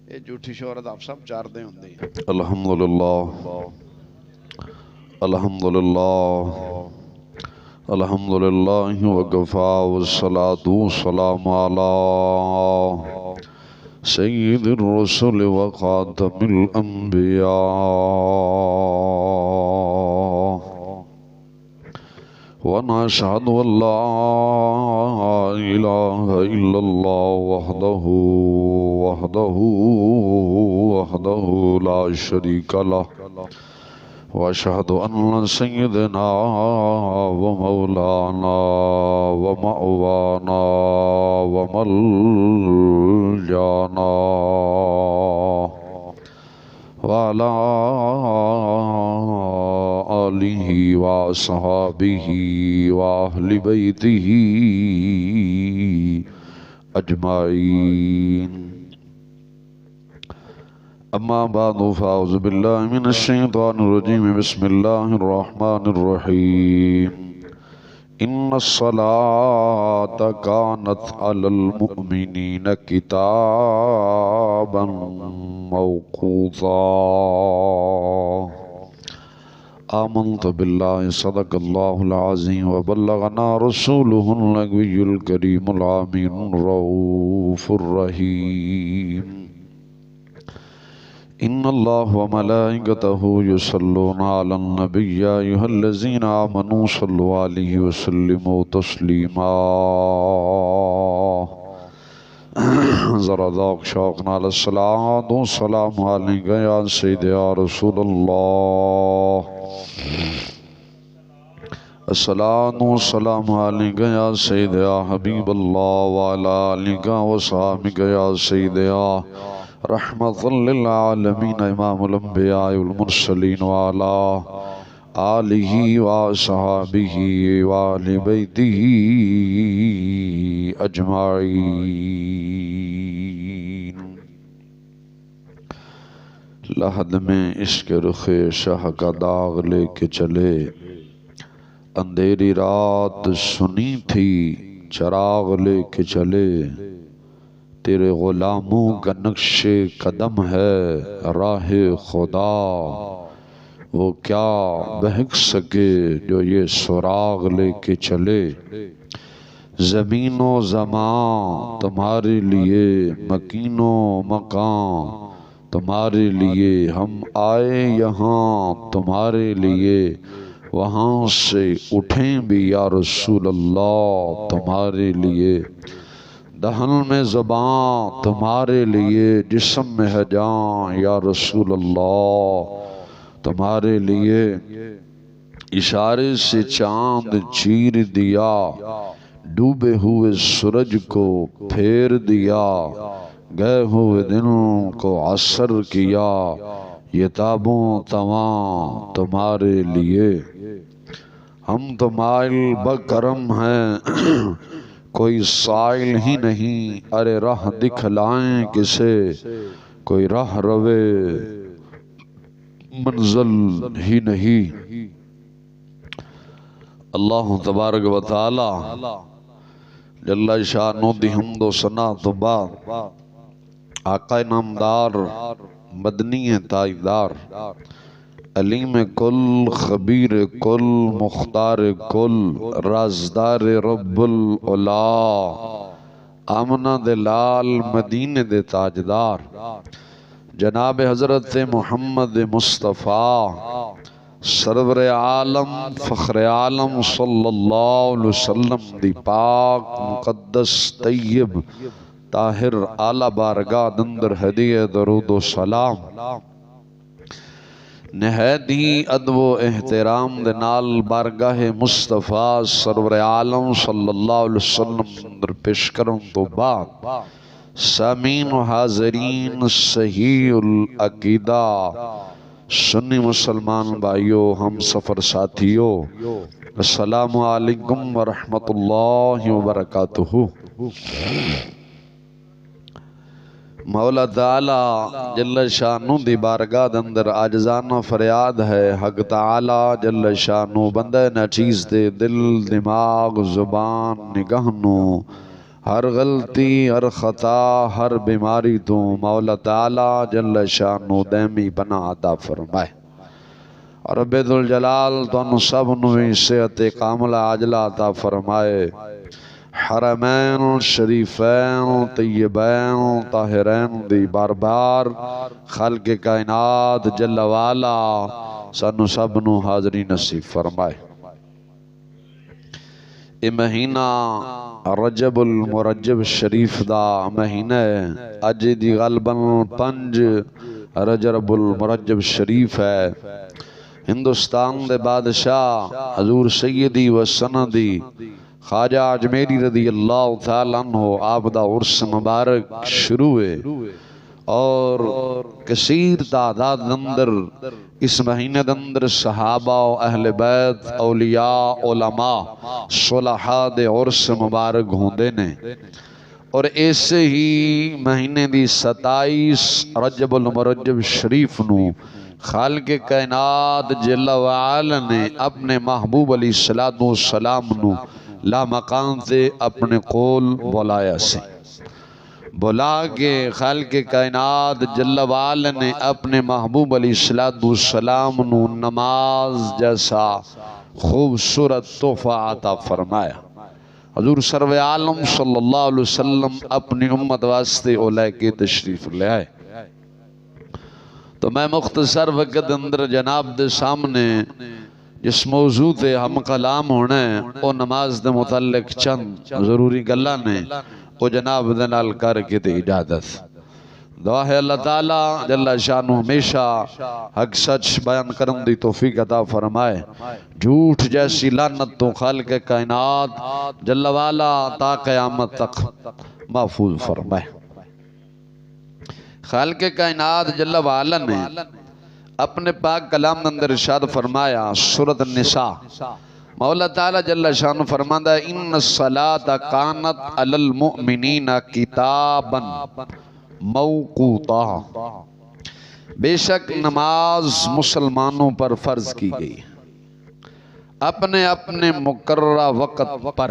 یہ جھوٹی شہرت آپ سب چار دے ہوندی ہیں۔ الحمدللہ الحمدللہ الحمدللہ وکفا والصلاة والسلام علی سید الرسل وخاتم الانبیاء ونشهد ان لا اله الا الله وحده لا شريك له واشهد ان سيدنا ومولانا ومأوانا وملجانا وعلى آله وصحابه وأهل بيته أجمعين أما بعد فأعوذ بالله من الشيطان الرجيم بسم الله الرحمن الرحيم إن الصلاة كانت على المؤمنين كتابا موقوتا آمنت بالله صدق الله العظيم وبلغنا رسوله النبي الكريم العمين الرؤوف الرحيم إن الله وملائكته يصلون على النبي يا أيها الذين آمنوا صلوا عليه وسلموا تسليما ذرا ذوق شوقنا على الصلاة والسلام عليك يا سيد يا رسول الله الصلاة والسلام عليك يا سيد يا حبيب الله وعلى آلك وصحبك يا سيد يا رحمة للعالمين إمام الأنبياء والمرسلين وعلى آله وصحبه وآل بيته أجمعين لحد میں عشق رخ شاہ کا داغ لے کے چلے اندھیری رات سنی تھی چراغ لے کے چلے تیرے غلاموں کا نقش قدم ہے راہ خدا وہ کیا بہک سکے جو یہ سراغ لے کے چلے زمین و زمان تمہارے لیے مکین و مکان تمہارے لیے ہم آئے یہاں تمہارے لیے وہاں سے اٹھیں بھی یا رسول اللہ تمہارے لیے دہن میں زبان تمہارے لیے جسم میں ہے جان یا رسول اللہ تمہارے لیے اشارے سے چاند چیر دیا ڈوبے ہوئے سورج کو پھیر دیا گئے ہوئے دنوں کو عصر کیا یہ تابوں تمام تمہارے لیے ہم تو مائل بکرم ہیں کوئی سائل ہی نہیں ارے راہ دکھلائیں کسے کوئی راہ روے منزل ہی نہیں اللہ تبارک و تعالی جل شانہ دی حمد و ثنا تو بعد آقا نامدار مدنی تاجدار علیم کل خبیر کل مختار کل رازدار رب العلا آمنہ دلال مدینہ دے تاجدار جناب حضرت محمد مصطفیٰ سرور عالم فخر عالم صلی اللہ علیہ وسلم دی پاک مقدس طیب طاہر اعلی بارگاہ دندر ہدیہ درود و سلام نہایت ہی ادب و احترام دے نال بارگاہ مصطفیٰ سرور عالم صلی اللہ علیہ وسلم در پیش کروں تو بعد سامعین و حاضرین صحیح العقیدہ سنی مسلمان بھائیو ہم سفر ساتھیو السلام علیکم ورحمت اللہ وبرکاتہ مولا تعالی جل شانہ دی بارگاہ اندر عاجزانہ فریاد ہے حق تعالی جل شانہ بندہ ناچیز دے دل دماغ زبان نگاہ نو ہر غلطی ہر خطا ہر بیماری تو مولا تعالی جل شانو دائمی بنا عطا فرمائے۔ رب ذوالجلال تانوں سب نوں صحت کاملہ عاجلہ عطا فرمائے۔ حرمین شریفین طیبین طاہرین دی بار بار خالق کائنات جل والا سانوں سب نوں حاضری نصیب فرمائے۔ یہ مہینہ رجب المرجب شریف دا مہینہ ہے۔ اج دی غالباً 5 رجب المرجب شریف ہے۔ ہندوستان دے بادشاہ حضور سیدی و سندی خواجہ اجمیری رضی اللہ تعالیٰ عنہ آپ دا عرس مبارک شروع ہے اور کثیر تعداد اندر اس مہینے اندر صحابہ و اہل بیت اولیاء علماء صلحاء دے عرس مبارک ہوندے نے۔ اور ایسے ہی مہینے دی 27 رجب المرجب شریف نو خالق کائنات جل وعلا نے اپنے محبوب علیہ السلام نو لا مقام تے اپنے قول بلایا سے بلا کے خالق کائنات جل وعلا نے اپنے محبوب علیہ السلام نو نماز جیسا خوبصورت تحفہ عطا فرمایا۔ حضور سرور عالم صلی اللہ علیہ وسلم اپنی امت واسطے اولائے کے تشریف لے آئے۔ تو میں مختصر وقت اندر جناب دے سامنے جس موضوع تے ہم کلام ہونا ہے وہ نماز دے متعلق چند ضروری گلاں نے وہ جناب دے نال کر کے تے اجازت دعا ہے اللہ تعالیٰ جل شانہ ہمیشہ حق سچ بیان کرن دی توفیق عطا فرمائے۔ جھوٹ جیسی لعنت تو خالق کائنات جل والا تا قیامت تک محفوظ فرمائے۔ خالق کائنات جل وعلا نے اپنے پاک کلام اندر ارشاد فرمایا سورۃ النساء مولا تعالی جل شانہ فرماتا ہے ان الصلاۃ کانت علی المؤمنین کتابا موقوتا، بے شک نماز مسلمانوں پر فرض کی گئی اپنے اپنے مقررہ وقت پر۔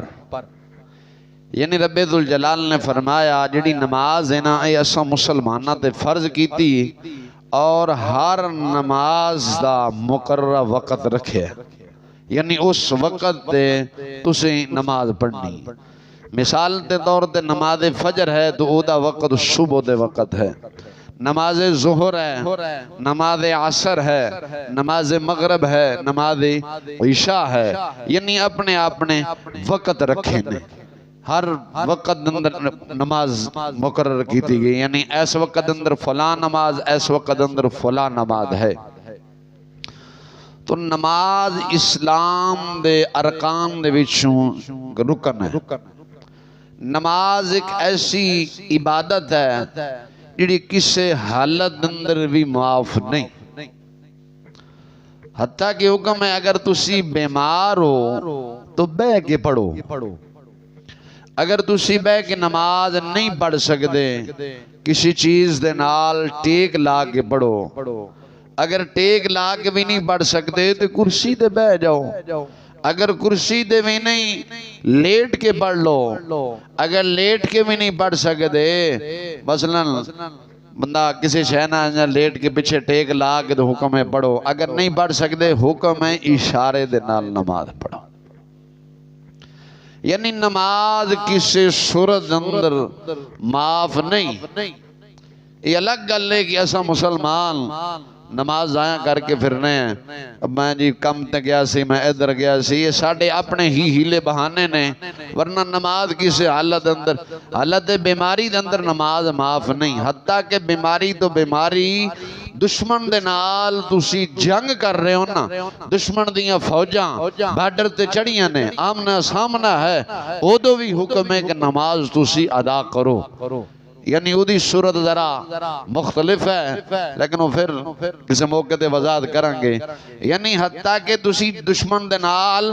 یعنی رب ذوالجلال نے فرمایا جڑی نماز ہے نا اے اساں مسلمانہ تے فرض کیتی اور ہر نماز دا مقررہ وقت رکھے، یعنی اس وقت تے تسی نماز پڑھنی۔ مثال تے طور تے نماز فجر ہے تو او دا وقت صبح دے وقت ہے، نماز ظہر ہے، نماز عصر ہے، نماز مغرب ہے، نماز عشاء ہے، یعنی اپنے اپنے وقت رکھے نے۔ ہر وقت اندر نماز مقرر کیتی گئی، یعنی اس وقت اندر فلاں نماز، اس وقت اندر فلاں نماز ہے۔ تو نماز اسلام دے ارکان دے وچوں رکن ہے۔ نماز ایک ایسی عبادت ہے جڑی کسے حالت اندر بھی معاف نہیں، حتیٰ کہ حکم ہے اگر تسی بیمار ہو تو بے کے پڑھو، اگر تسی بے کے نماز نہیں پڑھ سکتے کسی چیز دے نال ٹیک لا کے پڑھو، اگر ٹیک لا کے بھی نہیں پڑھ سکتے تو کرسی دے بے جاؤ، اگر کرسی دے بھی نہیں لیٹ کے پڑھ لو، اگر لیٹ کے بھی نہیں پڑھ سکتے مثلا بندہ کسی شہنہ لیٹ کے پیچھے ٹیک لا کے تو حکم ہے پڑھو، اگر نہیں پڑھ سکتے حکم ہے اشارے دے نال نماز پڑھو۔ یعنی نماز کسی صورت اندر معاف نہیں۔ یہ الگ گل ہے کہ ایسا مسلمان نماز ضائع کر کے پھرنے ہیں، اب میں جی کم تے گیا سی، میں ادھر گیا سی، یہ ساڑھے اپنے ہی ہیلے بہانے نے، ورنہ نماز کسی حالت اندر، حالت بیماری اندر نماز معاف نہیں۔ حتیٰ کہ بیماری تو بیماری دشمن دے نال تسی جنگ کر رہے ہو نا، دشمن دیاں فوجاں بارڈر تے چڑھیاں نے، آمنا سامنا ہے، او دو بھی حکم ہے کہ نماز تسی ادا کرو۔ یعنی اودی صورت ذرا مختلف ہے لیکن وہ پھر کسی موقع تے وضاحت کریں گے۔ یعنی حتیٰ کہ تسی دشمن دے نال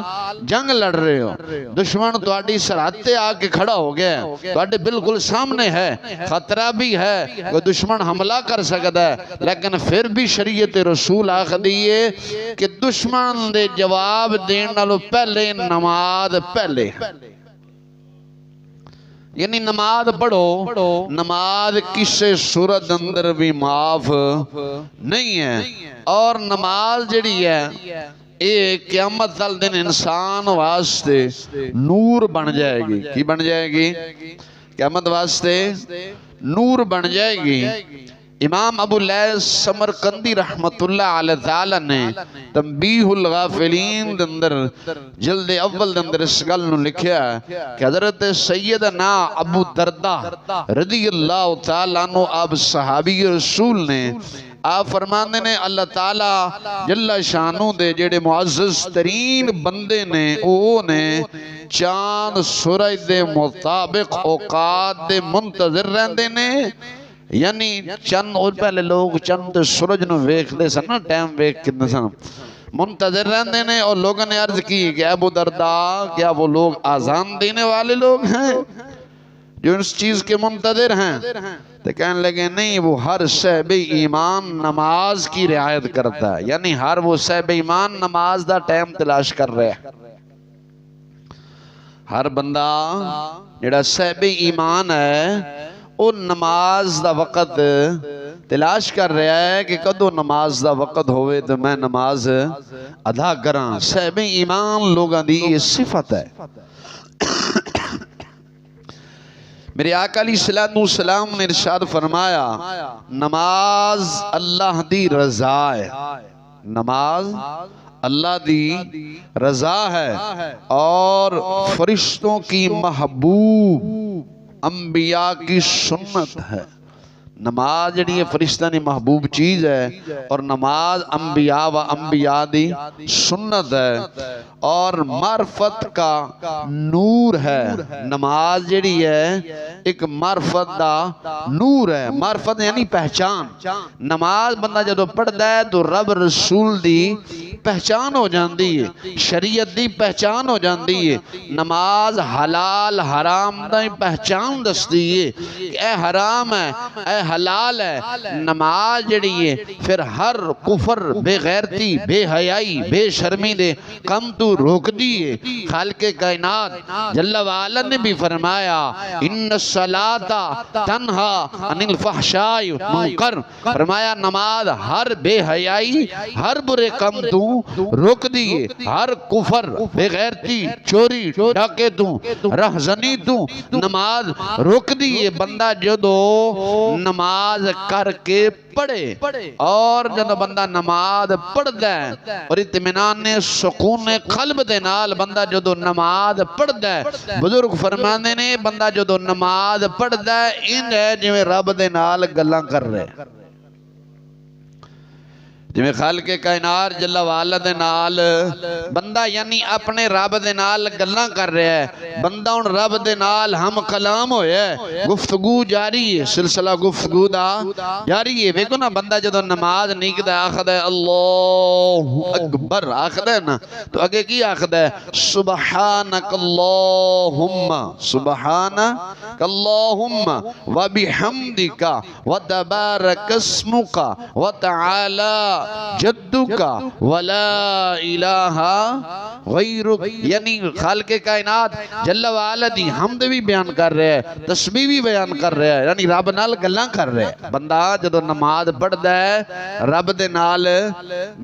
جنگ لڑ رہے ہو، دشمن تواڈی سرحد تے آ کے کھڑا ہو گیا ہے، تواڈے بالکل سامنے ہے، خطرہ بھی ہے، کوئی دشمن حملہ کر سکتا ہے، لیکن پھر بھی شریعت رسول آخدی ہے کہ دشمن دے جواب دین نالوں پہلے نماز پہلے۔ یعنی نماز پڑھو، نماز کسے صورت اندر بھی معاف نہیں ہے، اور نماز جڑی ہے اے قیامت تل دن انسان واسطے نور بن جائے گی۔ کی بن جائے گی؟ قیامت واسطے نور بن جائے گی۔ امام ابو لیث سمرقندی رحمت اللہ علیہ تعالی نے تنبیہ الغافلین دندر جلد اول دندر اس گل نو لکھیا کہ حضرت سیدنا ابو دردہ رضی اللہ تعالی عنہ آپ صحابی رسول نے آپ فرماندے نے اللہ تعالی جل شانو دے جڑے معزز ترین بندے نے او نے چاند سورج دے مطابق اوقات دے منتظر رہندے نے، یعنی چند اور پہلے لوگ چند سورج نو ویکھ دے سن نا، ٹائم ویکھ کتنے سن منتظر رہندے نے، اور لوگوں نے عرض کی کہ ابو دردہ کیا وہ لوگ آزان دینے والے لوگ ہیں جو اس چیز کے منتظر ہیں؟ تو کہنے لگے نہیں، وہ ہر صاحب ایمان نماز کی رعایت کرتا ہے، یعنی ہر وہ صاحب ایمان نماز دا ٹائم تلاش کر رہے ہیں۔ ہر بندہ جڑا صاحب ایمان ہے وہ نماز دا وقت تلاش کر رہا ہے کہ کدو نماز دا وقت ہوئے تو میں نماز ادا کراں۔ صاحب ایمان لوگاں دی یہ صفت ہے۔ میرے آقا علیہ السلام نے ارشاد فرمایا نماز اللہ دی رضا ہے، نماز اللہ دی رضا ہے اور فرشتوں کی محبوب، انبیاء کی سنت ہے۔ نماز جڑی ہے فرشتہ نے محبوب چیز ہے، اور نماز انبیاء دی سنت ہے اور معرفت کا نور ہے۔ نماز جڑی ہے ایک معرفت دا نور ہے، معرفت یعنی پہچان۔ نماز بندہ جدو پڑھدا ہے تو رب رسول دی پہچان ہو جاندی ہے، شریعت دی پہچان ہو جاندی ہے۔ نماز حلال حرام دا پہچان دستی ہے کہ اے حرام ہے اے حلال ہے۔ نماز جڑی ہے پھر ہر کفر، بے غیرتی، بے حیائی، بے شرمی دے کم تو روک دیئے۔ خالق کائنات جل وعلا نے بھی فرمایا ان الصلاۃ تنہا عن الفحشاء منکر، فرمایا نماز ہر بے حیائی، ہر برے کم تو روک دیئے، ہر کفر، بے غیرتی، چوری ڈاکے تو، رہزنی تو نماز روک دیئے۔ بندہ جدو نماز کر کے پڑھے، اور جدو بندہ نماز پڑھ دے اور اطمینان سکون قلب دے نال بندہ جدو نماز پڑھ دے، بزرگ فرمانے نے بندہ جدو نماز پڑھ دے ان ہے جویں رب دے نال گلاں کر رہے، جویں خالق کائنات جل وعلا دے نال بندہ یعنی اپنے رب دے نال گلاں کر رہا ہے۔ بندہ ان رب دے نال ہم کلام ہویا ہے، گفتگو جاری ہے، سلسلہ گفتگو دا جاری ہے۔ ویکو نا بندہ جدو نماز نیکدا آخد ہے اللہ اکبر آخد ہے نا، تو اگے کی آخد ہے سبحانک اللہم، سبحانک اللہم وبحمدک وتبارک اسمک وتعالی جدک ولا الہ غیرک، یعنی خالق کائنات جل وعلا دی حمد بھی بیان کر رہے ہیں، تسبیح بھی بیان کر رہے ہیں، یعنی رب نال گلاں کر رہے ہیں۔ بندہ جدو نماز پڑھدا ہے رب دے نال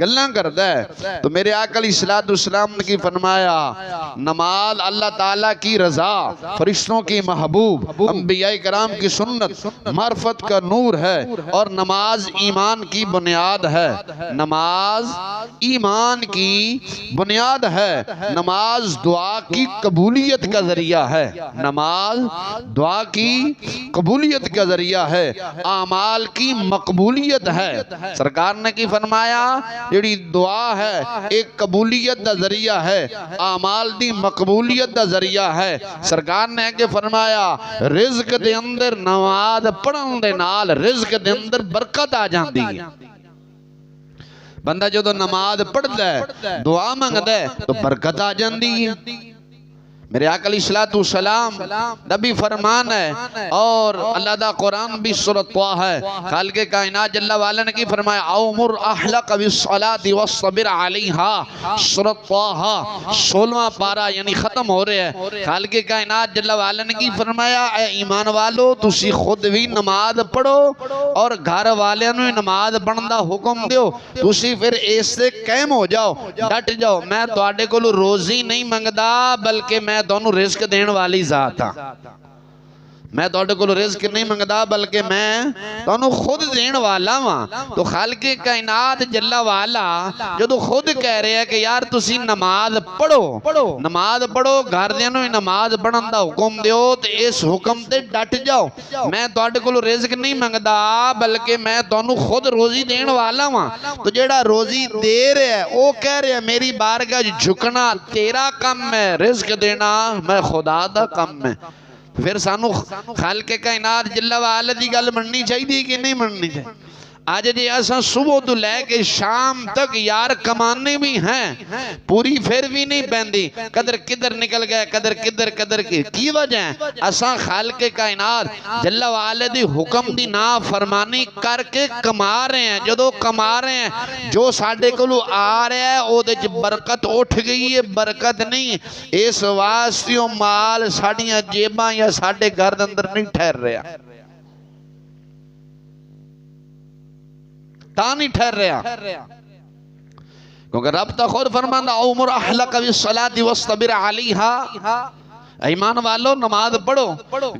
گلاں کردا ہے۔ تو میرے آقا علیہ السلام نے کی فرمایا نماز اللہ تعالیٰ کی رضا، فرشتوں کی محبوب، انبیاء کرام کی سنت، معرفت کا نور ہے، اور نماز ایمان کی بنیاد ہے۔ نماز ایمان کی بنیاد ہے، نماز دعا کی قبولیت کا ذریعہ ہے، نماز دعا کی قبولیت کا ذریعہ ہے، اعمال کی مقبولیت ہے۔ سرکار نے کی فرمایا جڑی دعا ہے ایک قبولیت دا ذریعہ ہے، اعمال دی مقبولیت دا ذریعہ ہے۔ سرکار نے کہ فرمایا رزق دے اندر نماز پڑھن دے نال رزق دے اندر برکت آ جاندی ہے۔ بندہ جدو نماز پڑھدا ہے دعا منگدا ہے تو برکت آ جاندی ہے۔ میرے آقا علیہ السلام نبی فرمان ہے اور اللہ دا قرآن بھی سورۃ طٰہٰ ہے. خالق کائنات جل وعلا نے کی فرمایا اؤمر اہلک بالصلاۃ واصطبر علیہا. سورۃ طٰہٰ 16واں پارہ یعنی ختم ہو رہا ہے. خالق کائنات جل وعلا نے کی فرمایا اے ایمان والو تسی خود بھی نماز پڑھو اور گھر والوں نے نماز پڑھن دا حکم دیو. تسی پھر اس سے قائم ہو جاؤ, ڈٹ جاؤ. میں تواڈے کولوں روزی نہیں منگدا بلکہ میں تانوں رزق دین والی ذات ہاں. میں تواڈے کولوں رزق نہیں منگدا بلکہ میں تانوں خود دین والا ہاں. تو خالق کائنات جل وعلا جدوں خود کہہ رہے ہیں کہ یار تسی نماز پڑھو, نماز پڑھو, گھر دیاں نوں نماز پڑھن دا حکم دیو تے اس حکم تے ڈٹ جاؤ. میں تواڈے کولوں رزق نہیں منگدا بلکہ میں تانوں خود روزی دین والا ہاں. تو جیڑا روزی دے رہا ہے او کہہ رہا ہے میری بارگاہ جھکنا تیرا کم ہے, رزق دینا میں خدا دا کم ہے. پھر سانو خالق کائنات جل وعلا دی گل مننی چاہیے کہ نہیں مننی چاہیے؟ آج جی ایسا صبح تو لے کے شام تک یار کمانے بھی ہیں, پوری پھر بھی نہیں پہندی. قدر کدھر نکل گئے, قدر کی وجہ ہے ایسا خالق کائنات جل وعلا دی حکم دی نافرمانی کر کے کما رہے ہیں. جدو کما رہے ہیں جو ساڈے کولو آ رہا ہے او دے برکت اٹھ گئی ہے, برکت نہیں. اس واسطے مال ساڈیاں جیباں یا ساڈے گھر دے اندر نہیں ٹھہر رہا, تا نہیں ٹھہر رہا. کیونکہ رب تا خود فرماندا اؤمر اہلک بالصلاۃ واصطبر علیہا. ایمان والو نماز پڑھو,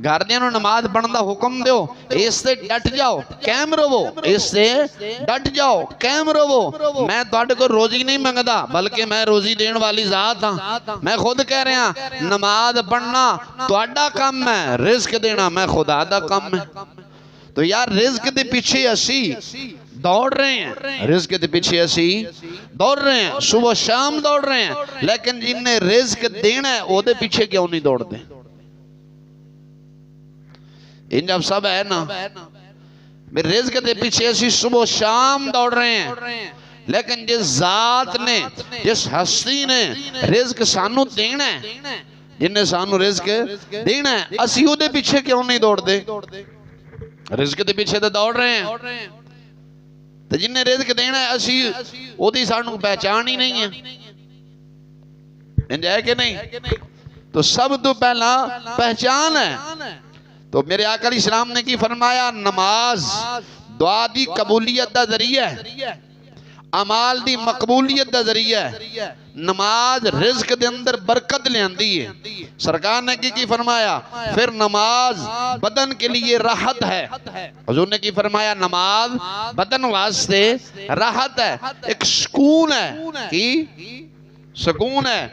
گھر دیاں نوں نماز پڑھن دا حکم دیو, اس سے ڈٹ جاؤ, قائم رہو. اس سے ڈٹ جاؤ, قائم رہو. میں تواڈے کو روزی نہیں منگدا بلکہ میں روزی دین والی ذات ہاں. میں خود کہہ رہا نماز پڑھنا تواڈا کم ہے, رزق دینا میں خدا دا کم ہے. تو یار رزق دے پیچھے اسی دوڑ رہے ہیں, رزق دے پیچھے اسی دوڑ رہے ہیں, صبح شام دوڑ رہے ہیں, لیکن جن نے رزق دینا ہے وہ دے پیچھے کیوں نہیں دوڑ دیں؟ ان جب سب ہے نا رزق دے پیچھے اسی صبح شام دوڑ رہے ہیں, لیکن جس ذات نے جس ہستی نے رزق سانو دینا ہے, جن نے سانو رزق دینا ہے, اسی وہ دے پیچھے کیوں نہیں دوڑ دے؟ رزق دے پیچھے تو دوڑ رہے ہیں. تو جن نے رزق دینا ہے اسی وہ دی سانو پہچان ہی نہیں ہے, ہے کہ نہیں؟ تو سب تو پہلا پہچان ہے. تو میرے آقا علیہ السلام نے کی فرمایا نماز دعا دی قبولیت دا ذریعہ ہے, عمال دی مقبولیت دا ذریعہ ہے. نماز رزق دے اندر برکت لے آندی ہے. سرکار نے کی فرمایا پھر نماز بدن کے لیے راحت ہے. حضور نے کی فرمایا نماز بدن واسطے راحت ہے, ایک سکون ہے. کی سکون ہے.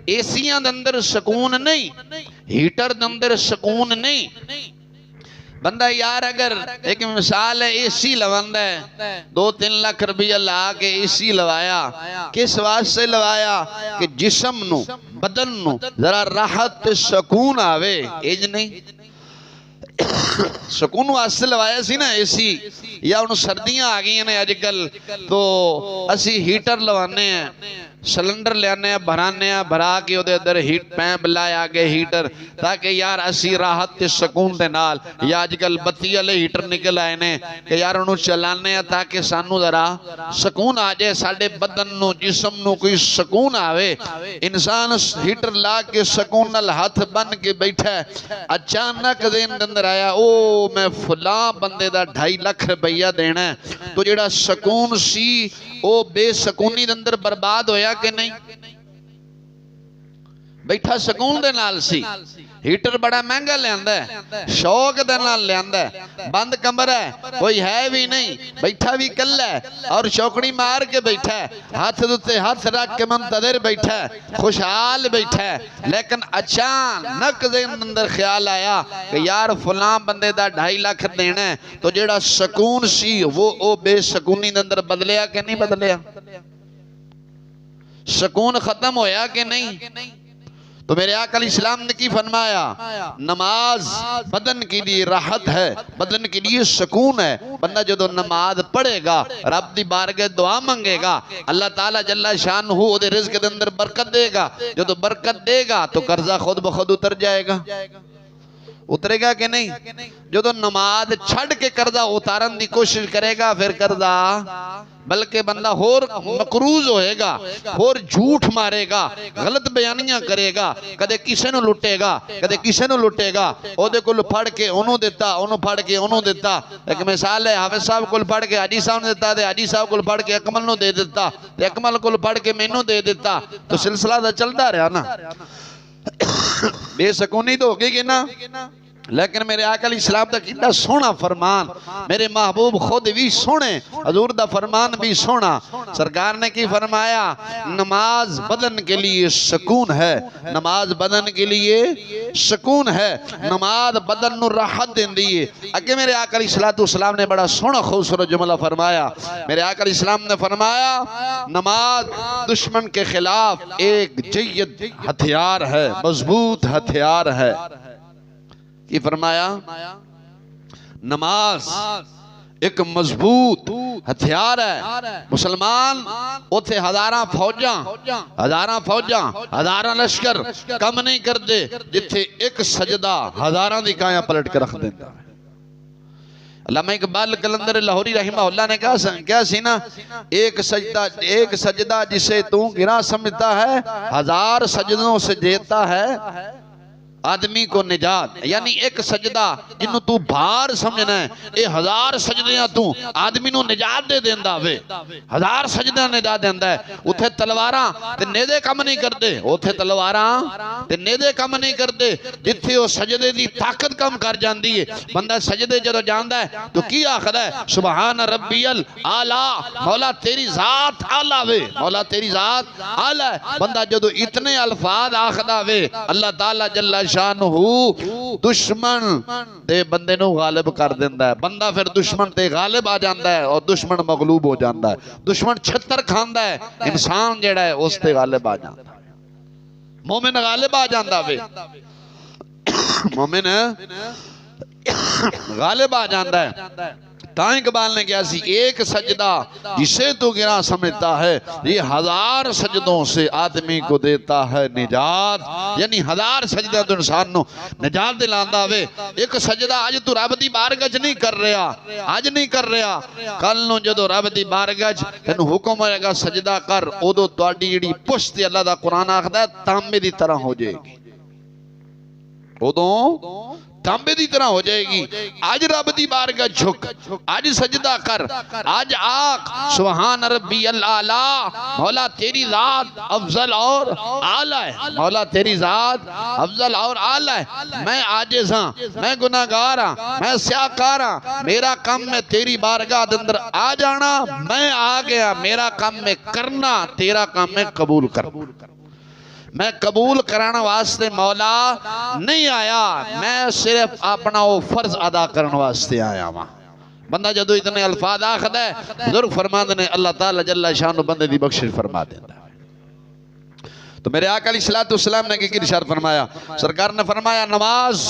ایسیاں دے اندر سکون نہیں, ہیٹر دے اندر سکون نہیں. بندہ یار اگر ایک مثال ہے اے سی لواندہ ہے, 2-3 لاکھ روپیہ لا کے اے سی لوایا, کس واسطے لوایا کہ جسم نو بدن نو ذرا راحت سکون آوے, ایج نہیں سکون واسطے لوایا سی نا اے سی. یا انہوں سردیاں آگئی ہیں آج کل تو اسی ہیٹر لوانے ہیں, سلنڈر لے آنے ہیں, بھرانے ہیں, بھرا کے ادھے ادھر ہیٹ پیمپ لائے آگے ہیٹر تاکہ یار اسی راحت تے سکون دے نال. یا آج کل بتی والے ہیٹر نکل آئے نے کہ یار انہوں چلانے ہیں تاکہ سانو ذرا سکون آ جائے, ساڑھے بدن نو جسم نو کوئی سکون آوے. انسان ہیٹر لا کے سکون نال ہاتھ بن کے بیٹھا ہے, اچانک دین اندر آیا او میں فلاں بندے دا 2.5 لاکھ روپیہ دینا ہے, تو جڑا سکون سی او بے سکونی اندر برباد ہویا کہ نہیں؟ بیٹھا سکون دے نال سی. ہیٹر بڑا مہنگا لے آندہ ہے, شوق دے نال لے آندہ ہے, بند کمر ہے, کوئی ہے بھی نہیں, بیٹھا بھی کل ہے اور چوکڑی مار کے بیٹھا ہے, ہاتھ دوتے ہاتھ رکھ کے منتظر بیٹھا ہے, خوشحال بیٹھا ہے. لیکن اچانک ذہن اندر خیال آیا کہ یار فلاں بندے دا 2.5 لاکھ دینا ہے, تو جیڑا سکون سی وہ بے سکونی اندر بدلیا کہ نہیں بدلیا؟ سکون ختم ہویا کہ نہیں؟ تو میرے آقا علیہ السلام نے کی فرمایا نماز بدن کے لیے راحت ہے، بدن کے لیے سکون ہے۔ بندہ جدو نماز پڑھے گا رب دی بارگاہ دعا منگے گا، اللہ تعالیٰ جل شانہ دے رزق دے اندر برکت دے گا۔ جدو برکت دے گا تو قرضہ خود بخود اتر جائے گا، اترے گا کہ نہیں؟ جدو نماز چھڑ کے قرضہ اتارن دی کوشش کرے گا پھر قرضہ بلکہ بندہ اور مقروض ہوئے گا، اور جھوٹ مارے گا، غلط بیانیاں کرے گا، کدے کسے نو لٹے گا، کدے کسے نو لٹے گا، او دے کل پھڑ کے انہوں دیتا، انہوں پھڑ کے انہوں دیتا۔ ایک مثال ہے، حافظ صاحب کل پھڑ کے حاجی صاحب نے دیتا، دے حاجی صاحب کل پھڑ کے اکمل نو دے دیتا، دے اکمل کل پھڑ کے میں نو دے دیتا، تو سلسلہ دا چلتا رہا نا، بے سکونی تو ہوگی کہ نا۔ لیکن میرے آقا علیہ السلام دا کتنا سونا فرمان، میرے محبوب خود بھی سونے، حضور دا فرمان بھی سونا۔ سرکار نے کی فرمایا نماز بدن کے لیے سکون ہے، نماز بدن کے لیے سکون ہے، نماز بدن نو راحت دین دیئے۔ اگے میرے آقا علیہ السلام نے بڑا سونا خوبصورت جملہ فرمایا، میرے آقا علیہ السلام نے فرمایا نماز دشمن کے خلاف ایک جید ہتھیار ہے، مضبوط ہتھیار ہے۔ کی فرمایا نماز ایک مضبوط ہتھیار ہے۔ مسلمان اوتھے ہزاراں فوجاں ہزاراں لشکر کم نہیں کر دے جتھے ایک سجدہ ہزاراں دی کائیں پلٹ کے رکھ دیتا ہے۔ علامہ اقبال قلندر لاہوری رحمہ اللہ نے کہا سی نا، ایک سجدہ جسے تو گرا سمجھتا ہے، ہزار سجدوں سے دیتا ہے آدمی کو نجات۔ یعنی ایک سجدہ جنہوں تو بھار سمجھنا ہے، اے ہزار سجدیاں تو آدمی نو نجات دے دیندہ وے، ہزار سجدہ نجات دیندہ ہے۔ اتھے تلواراں تے نیدے کم نہیں کر دے، اتھے تلواراں تے نیدے کم نہیں کر دے، جتھے وہ سجدے دی طاقت کم کر جاندی ہے۔ بندہ سجدے جدو جاندہ ہے تو کی آخر ہے سبحان ربی الاعلیٰ، مولا تیری ذات اعلیٰ وے، مولا تیری ذات اعلیٰ ہے۔ بندہ جدو اتنے الفاظ آخدہ وے، اللہ تعالیٰ جل شانہ دشمن تے بندے نو غالب کر دیندہ ہے۔ بندہ پھر دشمن تے غالب آ جاندہ ہے اور دشمن مغلوب ہو جاندہ ہے۔ دشمن چھتر کھاندہ ہے، انسان جیڑا ہے اس تے غالب آ جاندہ ہے، مومن غالب آ جاندہ ہے، مومن غالب آ جاندہ ہے۔ تائیں اقبال نے کیا سی ایک سجدہ جسے تو گرا سمجھتا ہے، یہ ہزار سجدوں سے آدمی کو دیتا ہے نجات۔ یعنی ہزار سجدہ تو انسان نو نجات دلاندہ وے۔ ایک سجدہ آج تو رب دی بارگاہ نہیں کر رہا، آج نہیں کر رہا، کل نو جدو رب دی بارگاہ تینو حکم ہوئے گا سجدہ کر، ادو تواڈی جڑی پشت اللہ دا قرآن آخدا ہے تانبے دی طرح ہو جائے گی، ادو تانبے دی طرح ہو جائے گی۔ آج رب دی بارگاہ جھک، آج سجدہ کر، آج آق سبحان ربی الاعلیٰ، مولا تیری ذات افضل اور اعلیٰ ہے، مولا تیری ذات افضل اور اعلیٰ ہے۔ میں عاجز ہاں، میں گناہگار ہاں، میں سیاکار ہاں، میرا کام میں تیری بارگاہ اندر آ جانا، میں آ گیا، میرا کام میں کرنا، تیرا کام میں قبول کر۔ میں قبول کرانا واسطے مولا نہیں آیا، میں صرف اپنا وہ فرض ادا کرنا واسطے آیا ہوں۔ بندہ جدو اتنے الفاظ آخد ہے، بزرگ فرماندے نے اللہ تعالیٰ جل شانہ بندے دی بخشش فرما دیتا ہے۔ تو میرے آقا علیہ السلام نے کی ارشاد فرمایا، سرکار نے فرمایا نماز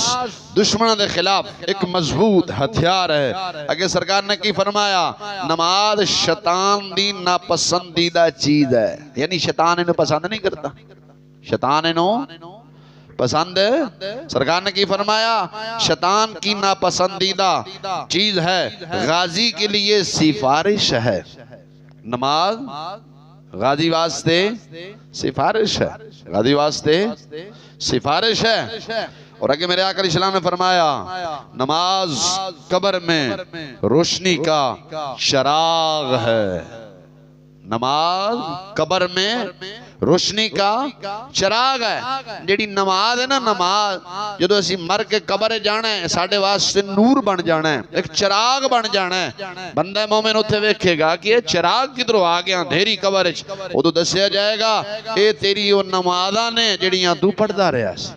دشمنوں دے خلاف ایک مضبوط ہتھیار ہے۔ اگر سرکار نے کی فرمایا نماز شیطان دی ناپسندیدہ چیز ہے، یعنی شیطان انہیں پسند نہیں کرتا، شیطان انہوں پسند ہے۔ سرکار نے کی فرمایا شیطان کی ناپسندیدہ چیز ہے، غازی کے لیے سفارش ہے۔ نماز غازی واسطے سفارش ہے، غازی واسطے سفارش ہے۔ اور اگر میرے آقا علیہ السلام نے فرمایا نماز قبر میں روشنی کا چراغ ہے، نماز قبر میں روشنی کا چراغ ہے۔ جیڑی نماز ہے نا، نماز جدو اسی مر کے قبر جانا ہے ساڑھے واسطے نور بن جانا ہے، ایک چراغ بن جانا ہے۔ بندہ مومن اتھے ویکھے گا کہ یہ چراغ کدھروں آ گیا دھیری قبر اچ، وہ تو دسیا جائے گا اے تیری وہ نمازاں نے جڑیاں تو پڑھدا رہیا سی،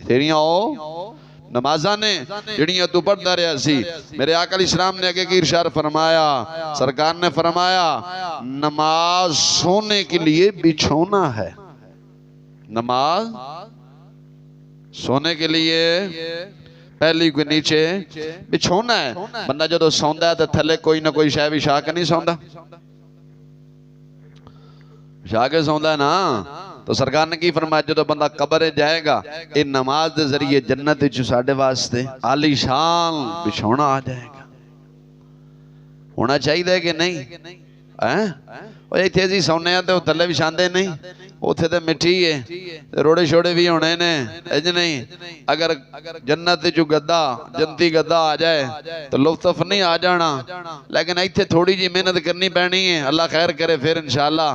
تیریاں او نمازاں نے جڑیاں تو پڑھدا رہیا سی۔ میرے آقا علیہ السلام نے آگے کی ارشاد فرمایا، سرکار نے فرمایا نماز سونے کے لیے بچھونا ہے، نماز سونے کے لیے پہلی کوئی نیچے بچھونا ہے. بندہ جدو سوندا ہے تو تھلے کوئی نہ کوئی شے بچھا کے نہیں سوندا, بچھا کے سوندا ہے نا. تو سرکار نے کی فرمایا جدو بندہ قبر جائے گا یہ نماز دے ذریعے جنت وچ ساڈے واسطے عالی شان بچھونا آ جائے گا. ہونا چاہیے کہ نہیں؟ اتنے اسی سونے تو تھلے بچھاندے نہیں, اتنے تو مٹی ہے, روڑے شوڑے بھی ہونے نے اج نہیں. اگر جنت جو گدا جنتی گدا آ جائے تو لطف نہیں آ جانا, لیکن اتنے تھوڑی جی محنت کرنی پینی ہے. اللہ خیر کرے پھر انشاءاللہ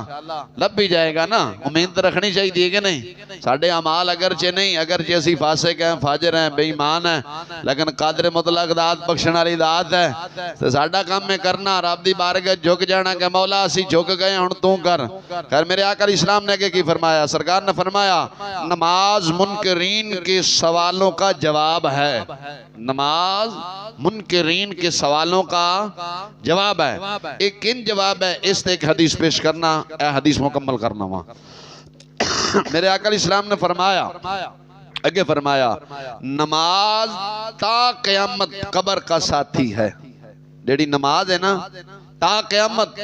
لب بھی جائے گا نا. امید رکھنی چاہیے کہ نہیں؟ ساڈے اعمال اگرچہ نہیں, اگرچہ اسی فاسق ہیں, فاجر ہیں, بے ایمان ہیں, لیکن قادر مطلق ذات بخشن والی ذات ہے. تو ساڈا کام میں کرنا رب دی بارگاہ جھک جانا کہ مولا اسی جھک گئے ہن تو کر. خیر میرے آقا علیہ السلام نے کی فرمایا؟ سرکار نے فرمایا نماز منکرین کے سوالوں کا جواب ہے. نماز منکرین کے سوالوں کا جواب ہے. ایک کن جواب ہے اس نے ایک حدیث پیش کرنا, اے حدیث مکمل کرنا. وہاں میرے آقا علیہ السلام نے فرمایا, اگے فرمایا نماز تا قیامت قبر کا ساتھی ہے. جیڑی نماز ہے نا تا قیامت